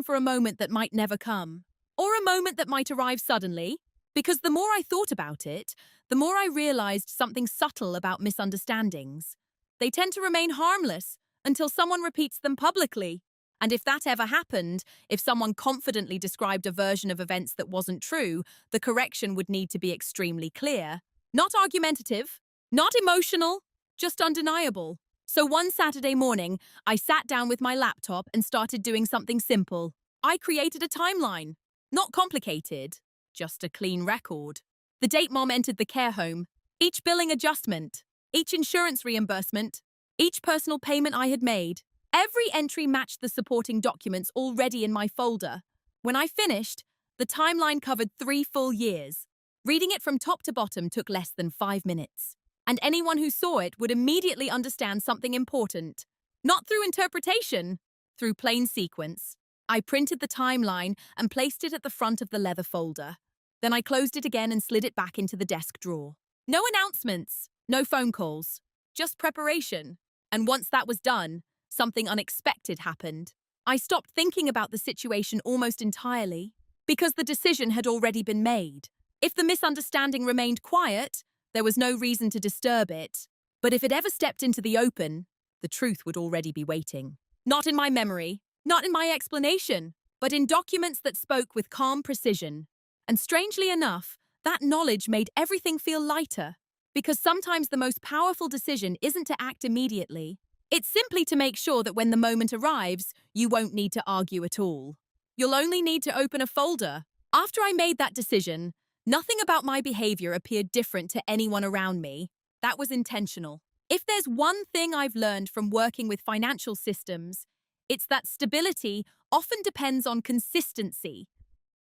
for a moment that might never come, or a moment that might arrive suddenly, because the more I thought about it, the more I realized something subtle about misunderstandings. They tend to remain harmless until someone repeats them publicly. And if that ever happened, if someone confidently described a version of events that wasn't true, the correction would need to be extremely clear. Not argumentative, not emotional, just undeniable. So one Saturday morning, I sat down with my laptop and started doing something simple. I created a timeline. Not complicated, just a clean record. The date Mom entered the care home, each billing adjustment, each insurance reimbursement, each personal payment I had made. Every entry matched the supporting documents already in my folder. When I finished, the timeline covered 3 full years. Reading it from top to bottom took less than 5 minutes. And anyone who saw it would immediately understand something important. Not through interpretation, through plain sequence. I printed the timeline and placed it at the front of the leather folder. Then I closed it again and slid it back into the desk drawer. No announcements, no phone calls, just preparation. And once that was done, something unexpected happened. I stopped thinking about the situation almost entirely, because the decision had already been made. If the misunderstanding remained quiet, there was no reason to disturb it. But if it ever stepped into the open, the truth would already be waiting. Not in my memory, not in my explanation, but in documents that spoke with calm precision. And strangely enough, that knowledge made everything feel lighter, because sometimes the most powerful decision isn't to act immediately. It's simply to make sure that when the moment arrives, you won't need to argue at all. You'll only need to open a folder. After I made that decision, nothing about my behavior appeared different to anyone around me. That was intentional. If there's one thing I've learned from working with financial systems, it's that stability often depends on consistency.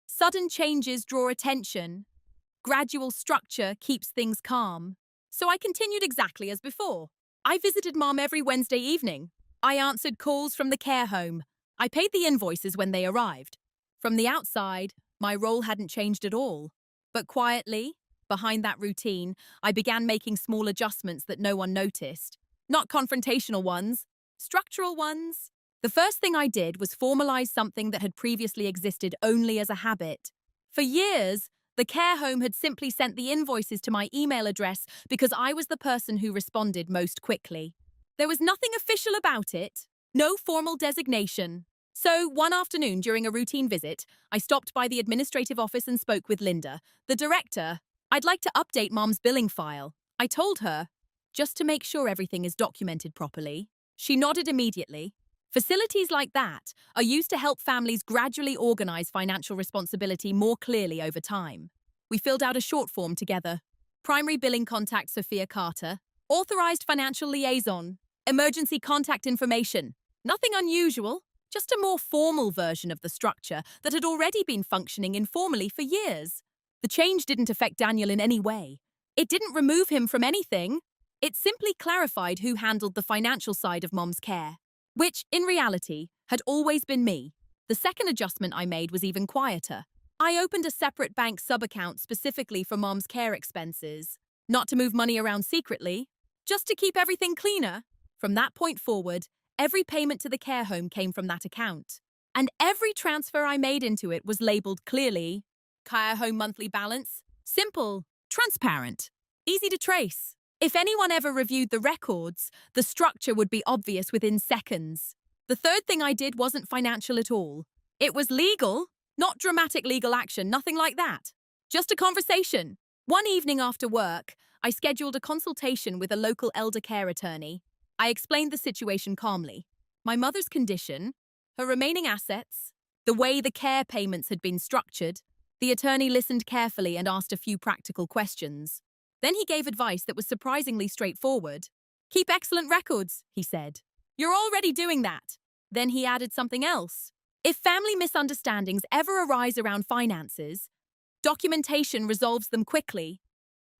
Sudden changes draw attention. Gradual structure keeps things calm. So I continued exactly as before. I visited Mom every Wednesday evening. I answered calls from the care home. I paid the invoices when they arrived. From the outside, my role hadn't changed at all. But quietly, behind that routine, I began making small adjustments that no one noticed. Not confrontational ones, structural ones. The first thing I did was formalize something that had previously existed only as a habit. For years, the care home had simply sent the invoices to my email address because I was the person who responded most quickly. There was nothing official about it, no formal designation. So one afternoon during a routine visit, I stopped by the administrative office and spoke with Linda, the director. I'd like to update Mom's billing file. I told her, just to make sure everything is documented properly. She nodded immediately. Facilities like that are used to help families gradually organize financial responsibility more clearly over time. We filled out a short form together. Primary billing contact Sophia Carter. Authorized financial liaison. Emergency contact information. Nothing unusual, just a more formal version of the structure that had already been functioning informally for years. The change didn't affect Daniel in any way. It didn't remove him from anything. It simply clarified who handled the financial side of Mom's care. which, in reality, had always been me. The second adjustment I made was even quieter. I opened a separate bank sub-account specifically for Mom's care expenses. Not to move money around secretly, just to keep everything cleaner. From that point forward, every payment to the care home came from that account. And every transfer I made into it was labeled clearly, care home monthly balance, simple, transparent, easy to trace. If anyone ever reviewed the records, the structure would be obvious within seconds. The third thing I did wasn't financial at all. It was legal, not dramatic legal action, nothing like that. Just a conversation. One evening after work, I scheduled a consultation with a local elder care attorney. I explained the situation calmly. My mother's condition, her remaining assets, the way the care payments had been structured. The attorney listened carefully and asked a few practical questions. Then he gave advice that was surprisingly straightforward. Keep excellent records, he said. You're already doing that. Then he added something else. If family misunderstandings ever arise around finances, documentation resolves them quickly.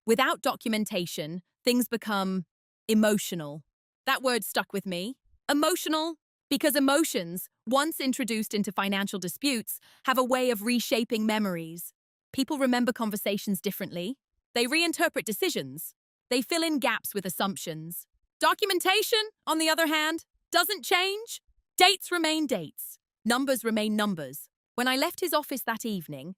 Without documentation, things become emotional. That word stuck with me. Emotional, because emotions, once introduced into financial disputes, have a way of reshaping memories. People remember conversations differently. They reinterpret decisions. They fill in gaps with assumptions. Documentation, on the other hand, doesn't change. Dates remain dates. Numbers remain numbers. When I left his office that evening,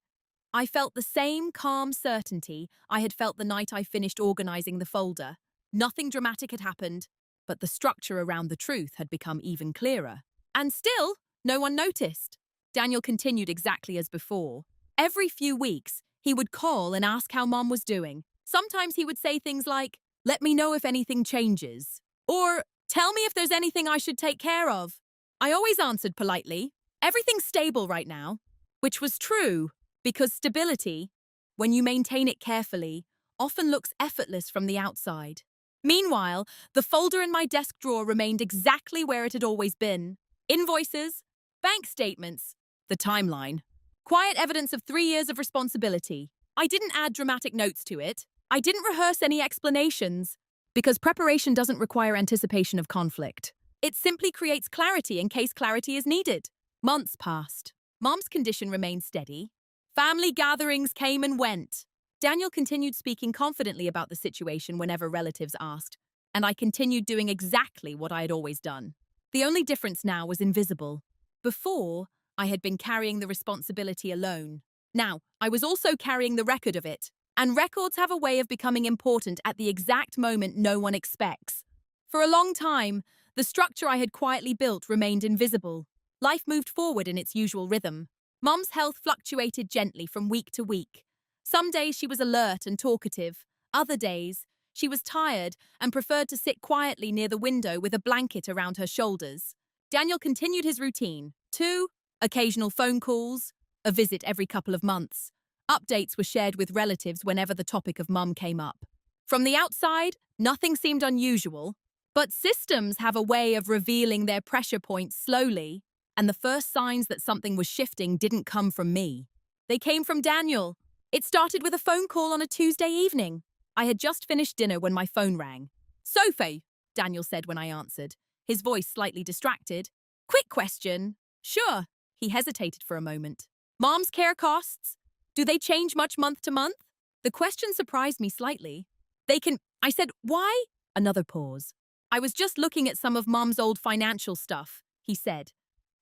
I felt the same calm certainty I had felt the night I finished organizing the folder. Nothing dramatic had happened, but the structure around the truth had become even clearer. And still, no one noticed. Daniel continued exactly as before. Every few weeks, he would call and ask how Mom was doing. Sometimes he would say things like, "Let me know if anything changes," or "Tell me if there's anything I should take care of." I always answered politely, "Everything's stable right now," which was true, because stability, when you maintain it carefully, often looks effortless from the outside. Meanwhile, the folder in my desk drawer remained exactly where it had always been. Invoices, bank statements, the timeline. Quiet evidence of 3 years of responsibility. I didn't add dramatic notes to it. I didn't rehearse any explanations, because preparation doesn't require anticipation of conflict. It simply creates clarity in case clarity is needed. Months passed. Mom's condition remained steady. Family gatherings came and went. Daniel continued speaking confidently about the situation whenever relatives asked, and I continued doing exactly what I had always done. The only difference now was invisible. Before, I had been carrying the responsibility alone. Now, I was also carrying the record of it, and records have a way of becoming important at the exact moment no one expects. For a long time, the structure I had quietly built remained invisible. Life moved forward in its usual rhythm. Mom's health fluctuated gently from week to week. Some days she was alert and talkative. Other days, she was tired and preferred to sit quietly near the window with a blanket around her shoulders. Daniel continued his routine. 2 occasional phone calls, a visit every couple of months. Updates were shared with relatives whenever the topic of Mum came up. From the outside, nothing seemed unusual, but systems have a way of revealing their pressure points slowly, and the first signs that something was shifting didn't come from me. They came from Daniel. It started with a phone call on a Tuesday evening. I had just finished dinner when my phone rang. "Sophie," Daniel said when I answered, his voice slightly distracted. "Quick question." "Sure." He hesitated for a moment. "Mom's care costs? Do they change much month to month?" The question surprised me slightly. I said, "Why?" Another pause. "I was just looking at some of Mom's old financial stuff," he said,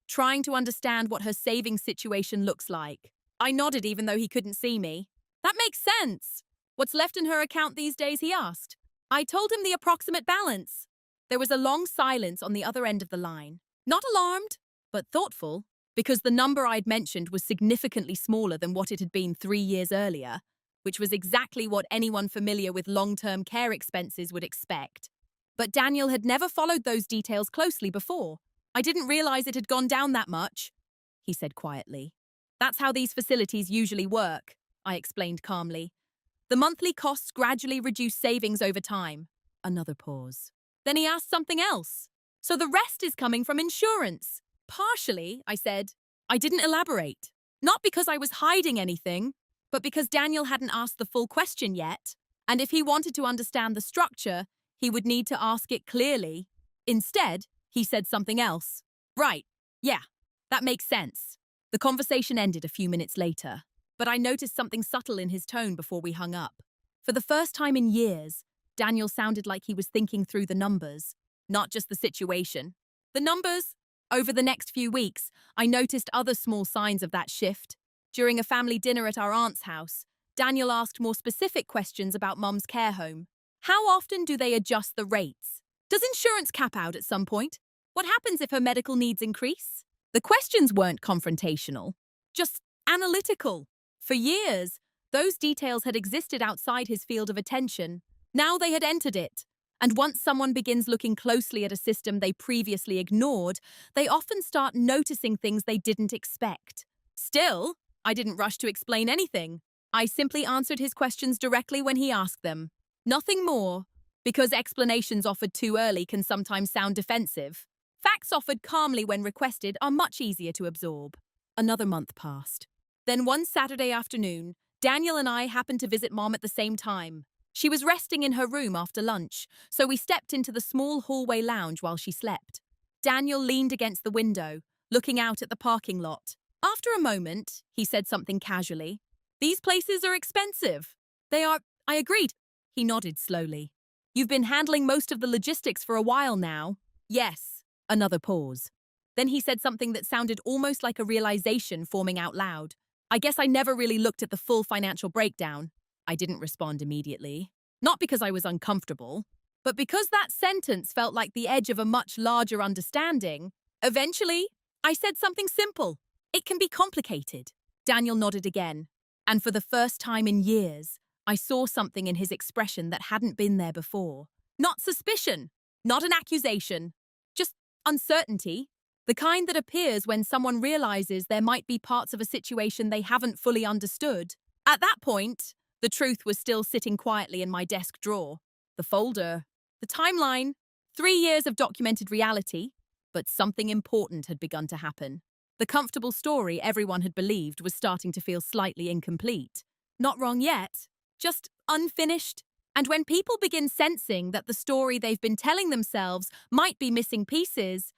"trying to understand what her saving situation looks like." I nodded even though he couldn't see me. "That makes sense. What's left in her account these days?" he asked. I told him the approximate balance. There was a long silence on the other end of the line. Not alarmed, but thoughtful, because the number I'd mentioned was significantly smaller than what it had been 3 years earlier, which was exactly what anyone familiar with long-term care expenses would expect. But Daniel had never followed those details closely before. "I didn't realize it had gone down that much," he said quietly. "That's how these facilities usually work," I explained calmly. "The monthly costs gradually reduce savings over time." Another pause. Then he asked something else. "So the rest is coming from insurance?" "Partially," I said. I didn't elaborate. Not because I was hiding anything, but because Daniel hadn't asked the full question yet, and if he wanted to understand the structure, he would need to ask it clearly. Instead, He said something else. Right. Yeah, that makes sense. The conversation ended a few minutes later, but I noticed something subtle in his tone before we hung up. For the first time in years, Daniel sounded like he was thinking through the numbers, not just the situation. The numbers? Over the next few weeks, I noticed other small signs of that shift. During a family dinner at our aunt's house, Daniel asked more specific questions about Mum's care home. How often do they adjust the rates? Does insurance cap out at some point? What happens if her medical needs increase? The questions weren't confrontational, just analytical. For years, those details had existed outside his field of attention. Now they had entered it. And once someone begins looking closely at a system they previously ignored, they often start noticing things they didn't expect. Still, I didn't rush to explain anything. I simply answered his questions directly when he asked them. Nothing more, because explanations offered too early can sometimes sound defensive. Facts offered calmly when requested are much easier to absorb. Another month passed. Then one Saturday afternoon, Daniel and I happened to visit Mom at the same time. She was resting in her room after lunch, so we stepped into the small hallway lounge while she slept. Daniel leaned against the window, looking out at the parking lot. After a moment, he said something casually. These places are expensive. They are, I agreed. He nodded slowly. You've been handling most of the logistics for a while now. Yes. Another pause. Then he said something that sounded almost like a realization forming out loud. I guess I never really looked at the full financial breakdown. I didn't respond immediately. Not because I was uncomfortable, but because that sentence felt like the edge of a much larger understanding. Eventually, I said something simple. It can be complicated. Daniel nodded again. And for the first time in years, I saw something in his expression that hadn't been there before. Not suspicion, not an accusation, just uncertainty. The kind that appears when someone realizes there might be parts of a situation they haven't fully understood. At that point, the truth was still sitting quietly in my desk drawer. The folder, the timeline, 3 years of documented reality, but something important had begun to happen. The comfortable story everyone had believed was starting to feel slightly incomplete. Not wrong yet, just unfinished. And when people begin sensing that the story they've been telling themselves might be missing pieces,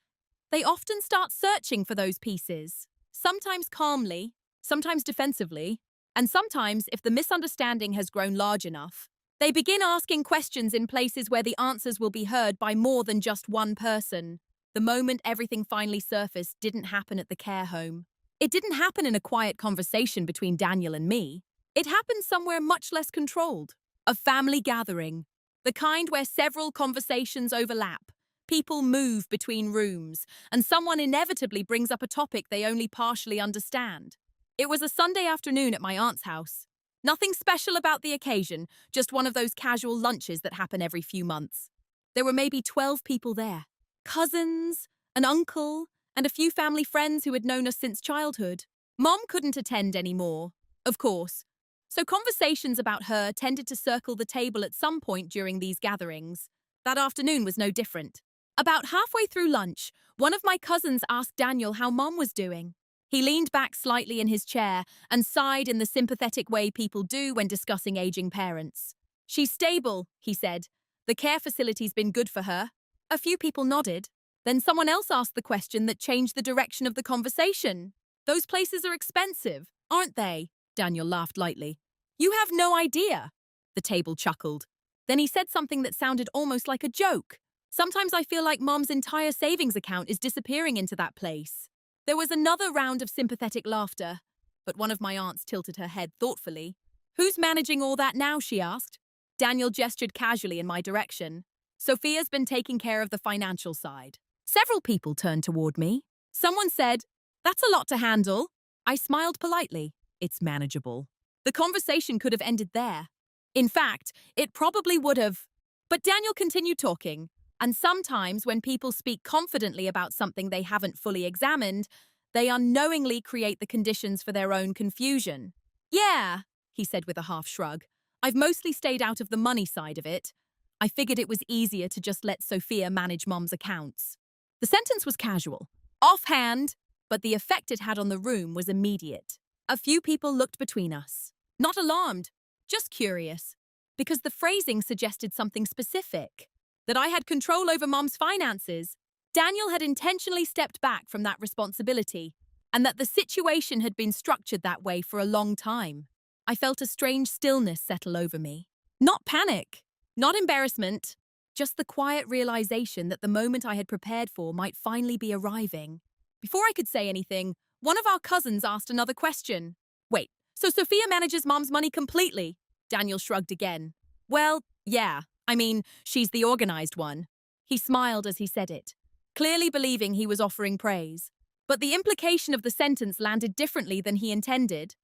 they often start searching for those pieces. Sometimes calmly, sometimes defensively, and sometimes, if the misunderstanding has grown large enough, they begin asking questions in places where the answers will be heard by more than just one person. The moment everything finally surfaced didn't happen at the care home. It didn't happen in a quiet conversation between Daniel and me. It happened somewhere much less controlled. A family gathering. The kind where several conversations overlap. People move between rooms, and someone inevitably brings up a topic they only partially understand. It was a Sunday afternoon at my aunt's house. Nothing special about the occasion, just one of those casual lunches that happen every few months. There were maybe 12 people there. Cousins, an uncle, and a few family friends who had known us since childhood. Mom couldn't attend anymore, of course, so conversations about her tended to circle the table at some point during these gatherings. That afternoon was no different. About halfway through lunch, one of my cousins asked Daniel how Mom was doing. He leaned back slightly in his chair and sighed in the sympathetic way people do when discussing aging parents. She's stable, he said. The care facility's been good for her. A few people nodded. Then someone else asked the question that changed the direction of the conversation. Those places are expensive, aren't they? Daniel laughed lightly. You have no idea. The table chuckled. Then he said something that sounded almost like a joke. Sometimes I feel like Mom's entire savings account is disappearing into that place. There was another round of sympathetic laughter, but one of my aunts tilted her head thoughtfully. Who's managing all that now, she asked. Daniel gestured casually in my direction. Sophia's been taking care of the financial side. Several people turned toward me. Someone said, that's a lot to handle. I smiled politely. It's manageable. The conversation could have ended there. In fact, it probably would have. But Daniel continued talking. And sometimes when people speak confidently about something they haven't fully examined, they unknowingly create the conditions for their own confusion. Yeah, he said with a half shrug. I've mostly stayed out of the money side of it. I figured it was easier to just let Sophia manage Mom's accounts. The sentence was casual, offhand, but the effect it had on the room was immediate. A few people looked between us. Not alarmed, just curious, because the phrasing suggested something specific. That I had control over Mom's finances. Daniel had intentionally stepped back from that responsibility, and that the situation had been structured that way for a long time. I felt a strange stillness settle over me. Not panic, not embarrassment, just the quiet realization that the moment I had prepared for might finally be arriving. Before I could say anything, one of our cousins asked another question. Wait, so Sophia manages Mom's money completely? Daniel shrugged again. Well, yeah. I mean, she's the organized one. He smiled as he said it, clearly believing he was offering praise. But the implication of the sentence landed differently than he intended.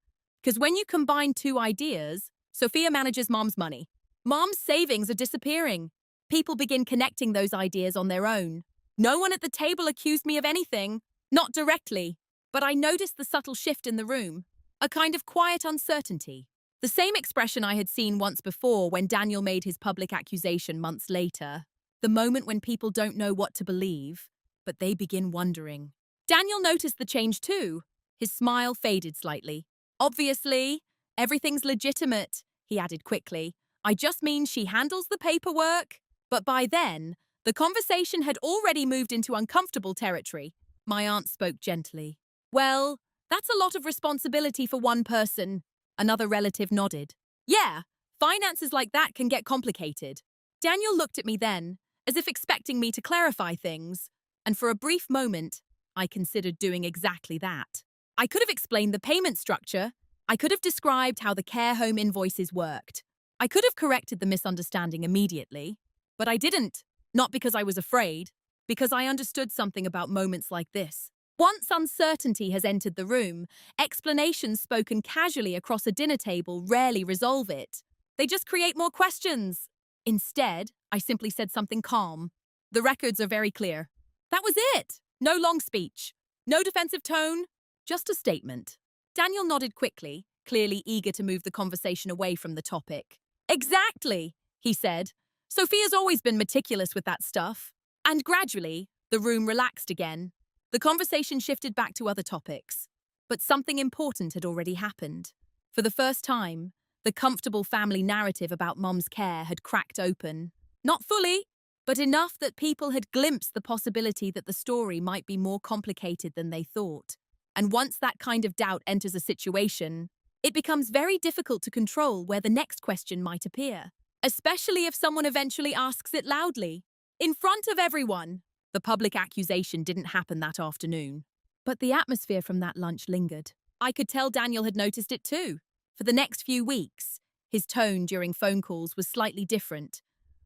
Because when you combine two ideas, Sophia manages Mom's money. Mom's savings are disappearing. People begin connecting those ideas on their own. No one at the table accused me of anything, not directly, but I noticed the subtle shift in the room, a kind of quiet uncertainty. The same expression I had seen once before when Daniel made his public accusation months later. The moment when people don't know what to believe, but they begin wondering. Daniel noticed the change too. His smile faded slightly. Obviously, everything's legitimate, he added quickly. I just mean she handles the paperwork. But by then, the conversation had already moved into uncomfortable territory. My aunt spoke gently. Well, that's a lot of responsibility for one person. Another relative nodded. Yeah, finances like that can get complicated. Daniel looked at me then, as if expecting me to clarify things, and for a brief moment, I considered doing exactly that. I could have explained the payment structure. I could have described how the care home invoices worked. I could have corrected the misunderstanding immediately. But I didn't, not because I was afraid, because I understood something about moments like this. Once uncertainty has entered the room, explanations spoken casually across a dinner table rarely resolve it. They just create more questions. Instead, I simply said something calm. The records are very clear. That was it. No long speech. No defensive tone. Just a statement. Daniel nodded quickly, clearly eager to move the conversation away from the topic. Exactly, he said. Sophia's always been meticulous with that stuff. And gradually, the room relaxed again. The conversation shifted back to other topics. But something important had already happened. For the first time, the comfortable family narrative about Mom's care had cracked open. Not fully, but enough that people had glimpsed the possibility that the story might be more complicated than they thought. And once that kind of doubt enters a situation, it becomes very difficult to control where the next question might appear. Especially if someone eventually asks it loudly. In front of everyone. The public accusation didn't happen that afternoon. But the atmosphere from that lunch lingered. I could tell Daniel had noticed it too. For the next few weeks, his tone during phone calls was slightly different.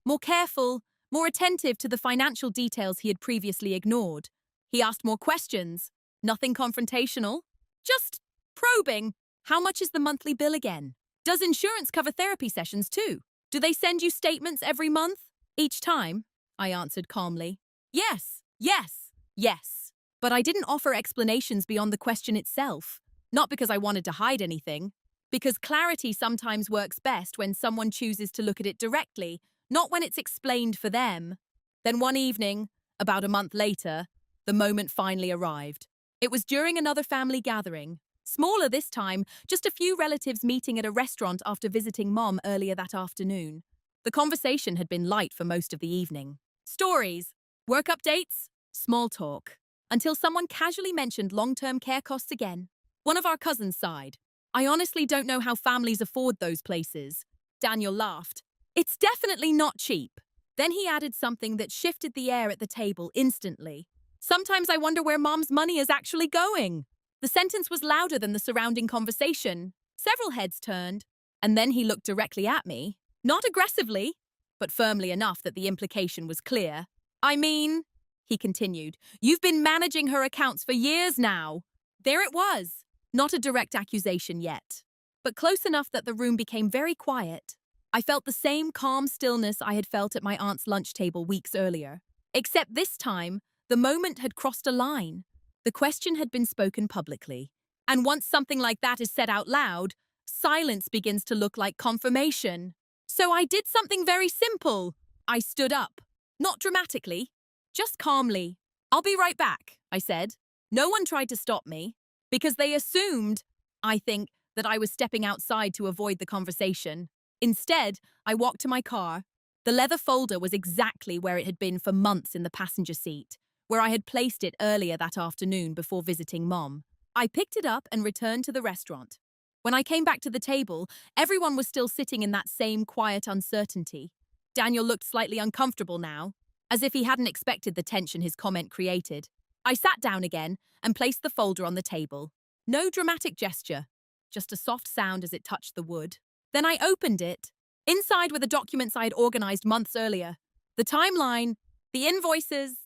More careful, more attentive to the financial details he had previously ignored. He asked more questions. Nothing confrontational. Just probing. How much is the monthly bill again? Does insurance cover therapy sessions too? Do they send you statements every month? Each time, I answered calmly. Yes, yes, yes. But I didn't offer explanations beyond the question itself. Not because I wanted to hide anything. Because clarity sometimes works best when someone chooses to look at it directly, not when it's explained for them. Then one evening, about a month later, the moment finally arrived. It was during another family gathering. Smaller this time, just a few relatives meeting at a restaurant after visiting Mom earlier that afternoon. The conversation had been light for most of the evening. Stories, work updates, small talk, until someone casually mentioned long-term care costs again. One of our cousins sighed. I honestly don't know how families afford those places. Daniel laughed. It's definitely not cheap. Then he added something that shifted the air at the table instantly. Sometimes I wonder where Mom's money is actually going. The sentence was louder than the surrounding conversation. Several heads turned, and then he looked directly at me. Not aggressively, but firmly enough that the implication was clear. I mean, he continued, you've been managing her accounts for years now. There it was. Not a direct accusation yet, but close enough that the room became very quiet. I felt the same calm stillness I had felt at my aunt's lunch table weeks earlier. Except this time, the moment had crossed a line. The question had been spoken publicly. And once something like that is said out loud, silence begins to look like confirmation. So I did something very simple. I stood up. Not dramatically, just calmly. I'll be right back, I said. No one tried to stop me, because they assumed, I think, that I was stepping outside to avoid the conversation. Instead, I walked to my car. The leather folder was exactly where it had been for months in the passenger seat, where I had placed it earlier that afternoon before visiting Mom. I picked it up and returned to the restaurant. When I came back to the table, everyone was still sitting in that same quiet uncertainty. Daniel looked slightly uncomfortable now, as if he hadn't expected the tension his comment created. I sat down again and placed the folder on the table. No dramatic gesture, just a soft sound as it touched the wood. Then I opened it. Inside were the documents I had organized months earlier. The timeline, the invoices,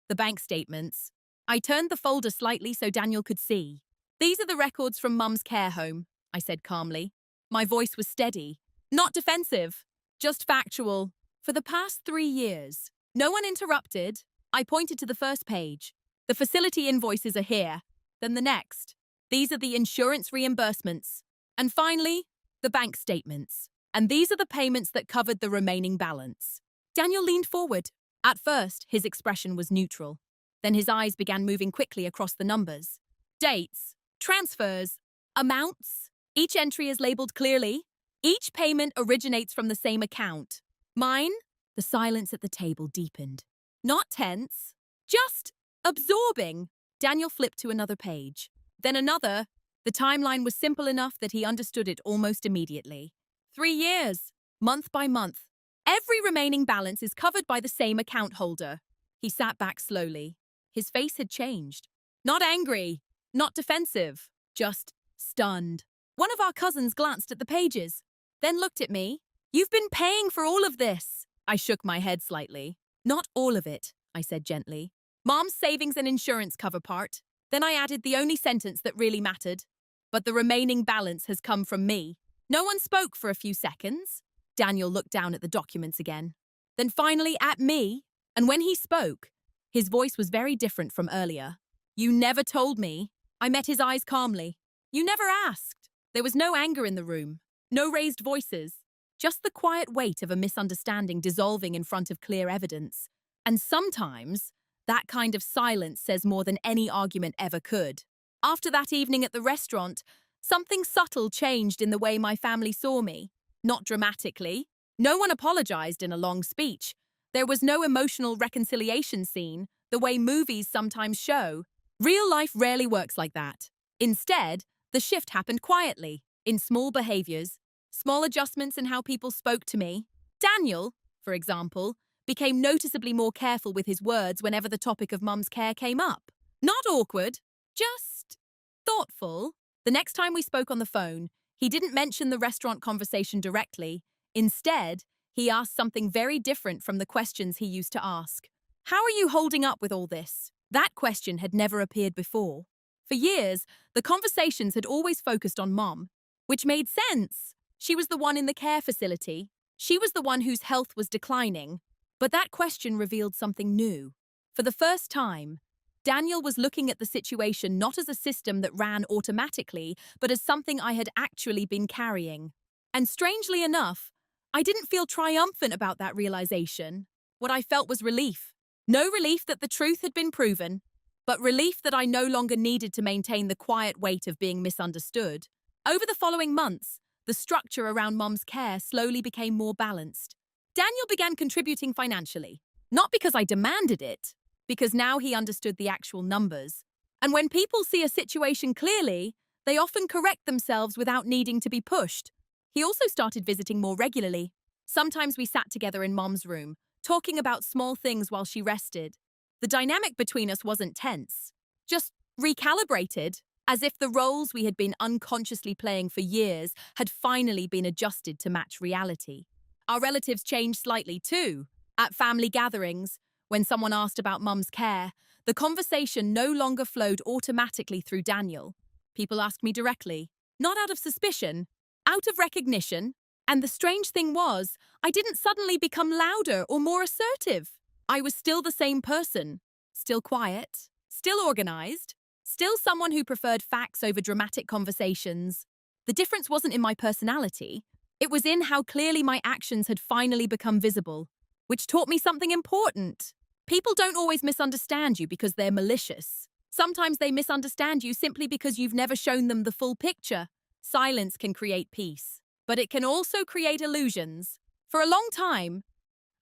the bank statements. I turned the folder slightly so Daniel could see. "These are the records from Mum's care home," I said calmly. My voice was steady, not defensive, just factual. For the past 3 years, no one interrupted. I pointed to the first page. "The facility invoices are here." Then the next. "These are the insurance reimbursements." And finally, the bank statements. "And these are the payments that covered the remaining balance." Daniel leaned forward. At first, his expression was neutral. Then his eyes began moving quickly across the numbers. Dates, transfers, amounts. Each entry is labeled clearly. Each payment originates from the same account. Mine? The silence at the table deepened. Not tense, just absorbing. Daniel flipped to another page. Then another. The timeline was simple enough that he understood it almost immediately. 3 years, month by month. Every remaining balance is covered by the same account holder. He sat back slowly. His face had changed. Not angry, not defensive, just stunned. One of our cousins glanced at the pages, then looked at me. "You've been paying for all of this." I shook my head slightly. "Not all of it," I said gently. "Mom's savings and insurance cover part." Then I added the only sentence that really mattered. "But the remaining balance has come from me." No one spoke for a few seconds. Daniel looked down at the documents again, then finally at me, and when he spoke, his voice was very different from earlier. "You never told me." I met his eyes calmly. "You never asked." There was no anger in the room, no raised voices, just the quiet weight of a misunderstanding dissolving in front of clear evidence. And sometimes, that kind of silence says more than any argument ever could. After that evening at the restaurant, something subtle changed in the way my family saw me. Not dramatically. No one apologized in a long speech. There was no emotional reconciliation scene, the way movies sometimes show. Real life rarely works like that. Instead, the shift happened quietly, in small behaviors, small adjustments in how people spoke to me. Daniel, for example, became noticeably more careful with his words whenever the topic of Mum's care came up. Not awkward, just thoughtful. The next time we spoke on the phone, he didn't mention the restaurant conversation directly. Instead, he asked something very different from the questions he used to ask. "How are you holding up with all this?" That question had never appeared before. For years, the conversations had always focused on Mom, which made sense. She was the one in the care facility. She was the one whose health was declining. But that question revealed something new. For the first time, Daniel was looking at the situation not as a system that ran automatically, but as something I had actually been carrying. And strangely enough, I didn't feel triumphant about that realization. What I felt was relief. No relief that the truth had been proven, but relief that I no longer needed to maintain the quiet weight of being misunderstood. Over the following months, the structure around Mom's care slowly became more balanced. Daniel began contributing financially, not because I demanded it, because now he understood the actual numbers. And when people see a situation clearly, they often correct themselves without needing to be pushed. He also started visiting more regularly. Sometimes we sat together in Mom's room, talking about small things while she rested. The dynamic between us wasn't tense, just recalibrated, as if the roles we had been unconsciously playing for years had finally been adjusted to match reality. Our relatives changed slightly too. At family gatherings, when someone asked about Mum's care, the conversation no longer flowed automatically through Daniel. People asked me directly, not out of suspicion, out of recognition. And the strange thing was, I didn't suddenly become louder or more assertive. I was still the same person, still quiet, still organized, still someone who preferred facts over dramatic conversations. The difference wasn't in my personality. It was in how clearly my actions had finally become visible, which taught me something important. People don't always misunderstand you because they're malicious. Sometimes they misunderstand you simply because you've never shown them the full picture. Silence can create peace, but it can also create illusions. For a long time,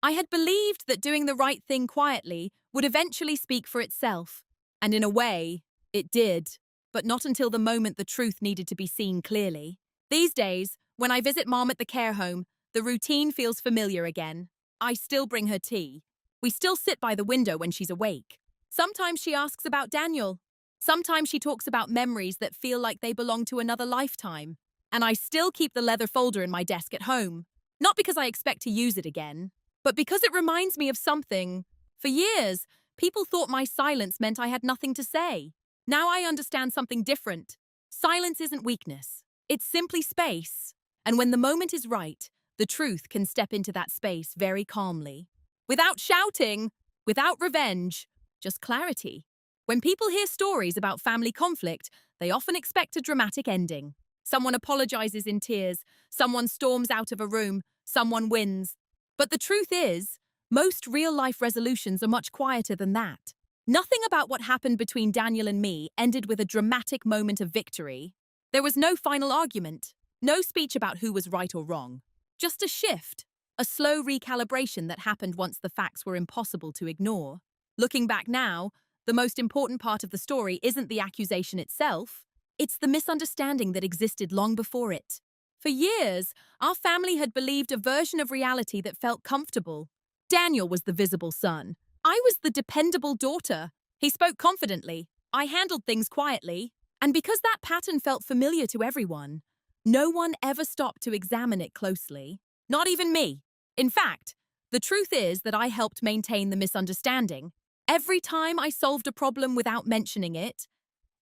I had believed that doing the right thing quietly would eventually speak for itself. And in a way, it did, but not until the moment the truth needed to be seen clearly. These days, when I visit Mom at the care home, the routine feels familiar again. I still bring her tea. We still sit by the window when she's awake. Sometimes she asks about Daniel. Sometimes she talks about memories that feel like they belong to another lifetime. And I still keep the leather folder in my desk at home. Not because I expect to use it again, but because it reminds me of something. For years, people thought my silence meant I had nothing to say. Now I understand something different. Silence isn't weakness. It's simply space. And when the moment is right, the truth can step into that space very calmly. Without shouting, without revenge, just clarity. When people hear stories about family conflict, they often expect a dramatic ending. Someone apologizes in tears, someone storms out of a room, someone wins. But the truth is, most real-life resolutions are much quieter than that. Nothing about what happened between Daniel and me ended with a dramatic moment of victory. There was no final argument, no speech about who was right or wrong. Just a shift, a slow recalibration that happened once the facts were impossible to ignore. Looking back now, the most important part of the story isn't the accusation itself. It's the misunderstanding that existed long before it. For years, our family had believed a version of reality that felt comfortable. Daniel was the visible son. I was the dependable daughter. He spoke confidently. I handled things quietly. And because that pattern felt familiar to everyone, no one ever stopped to examine it closely. Not even me. In fact, the truth is that I helped maintain the misunderstanding. Every time I solved a problem without mentioning it,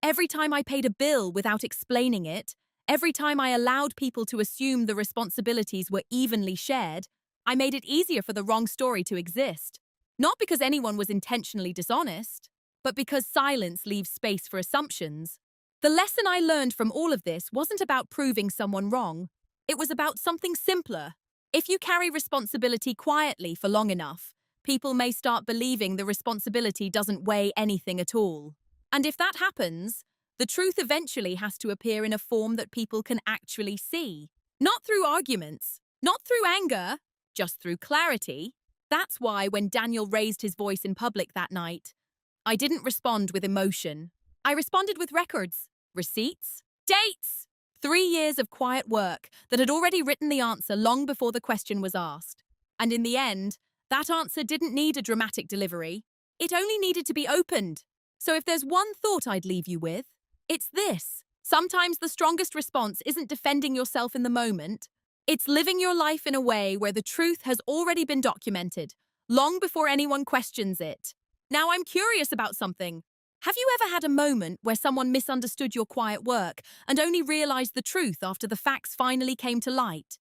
every time I paid a bill without explaining it, every time I allowed people to assume the responsibilities were evenly shared, I made it easier for the wrong story to exist. Not because anyone was intentionally dishonest, but because silence leaves space for assumptions. The lesson I learned from all of this wasn't about proving someone wrong. It was about something simpler. If you carry responsibility quietly for long enough, people may start believing the responsibility doesn't weigh anything at all. And if that happens, the truth eventually has to appear in a form that people can actually see. Not through arguments, not through anger, just through clarity. That's why when Daniel raised his voice in public that night, I didn't respond with emotion. I responded with records, receipts, dates. 3 years of quiet work that had already written the answer long before the question was asked. And in the end, that answer didn't need a dramatic delivery. It only needed to be opened. So if there's one thought I'd leave you with, it's this. Sometimes the strongest response isn't defending yourself in the moment. It's living your life in a way where the truth has already been documented, long before anyone questions it. Now I'm curious about something. Have you ever had a moment where someone misunderstood your quiet work and only realized the truth after the facts finally came to light?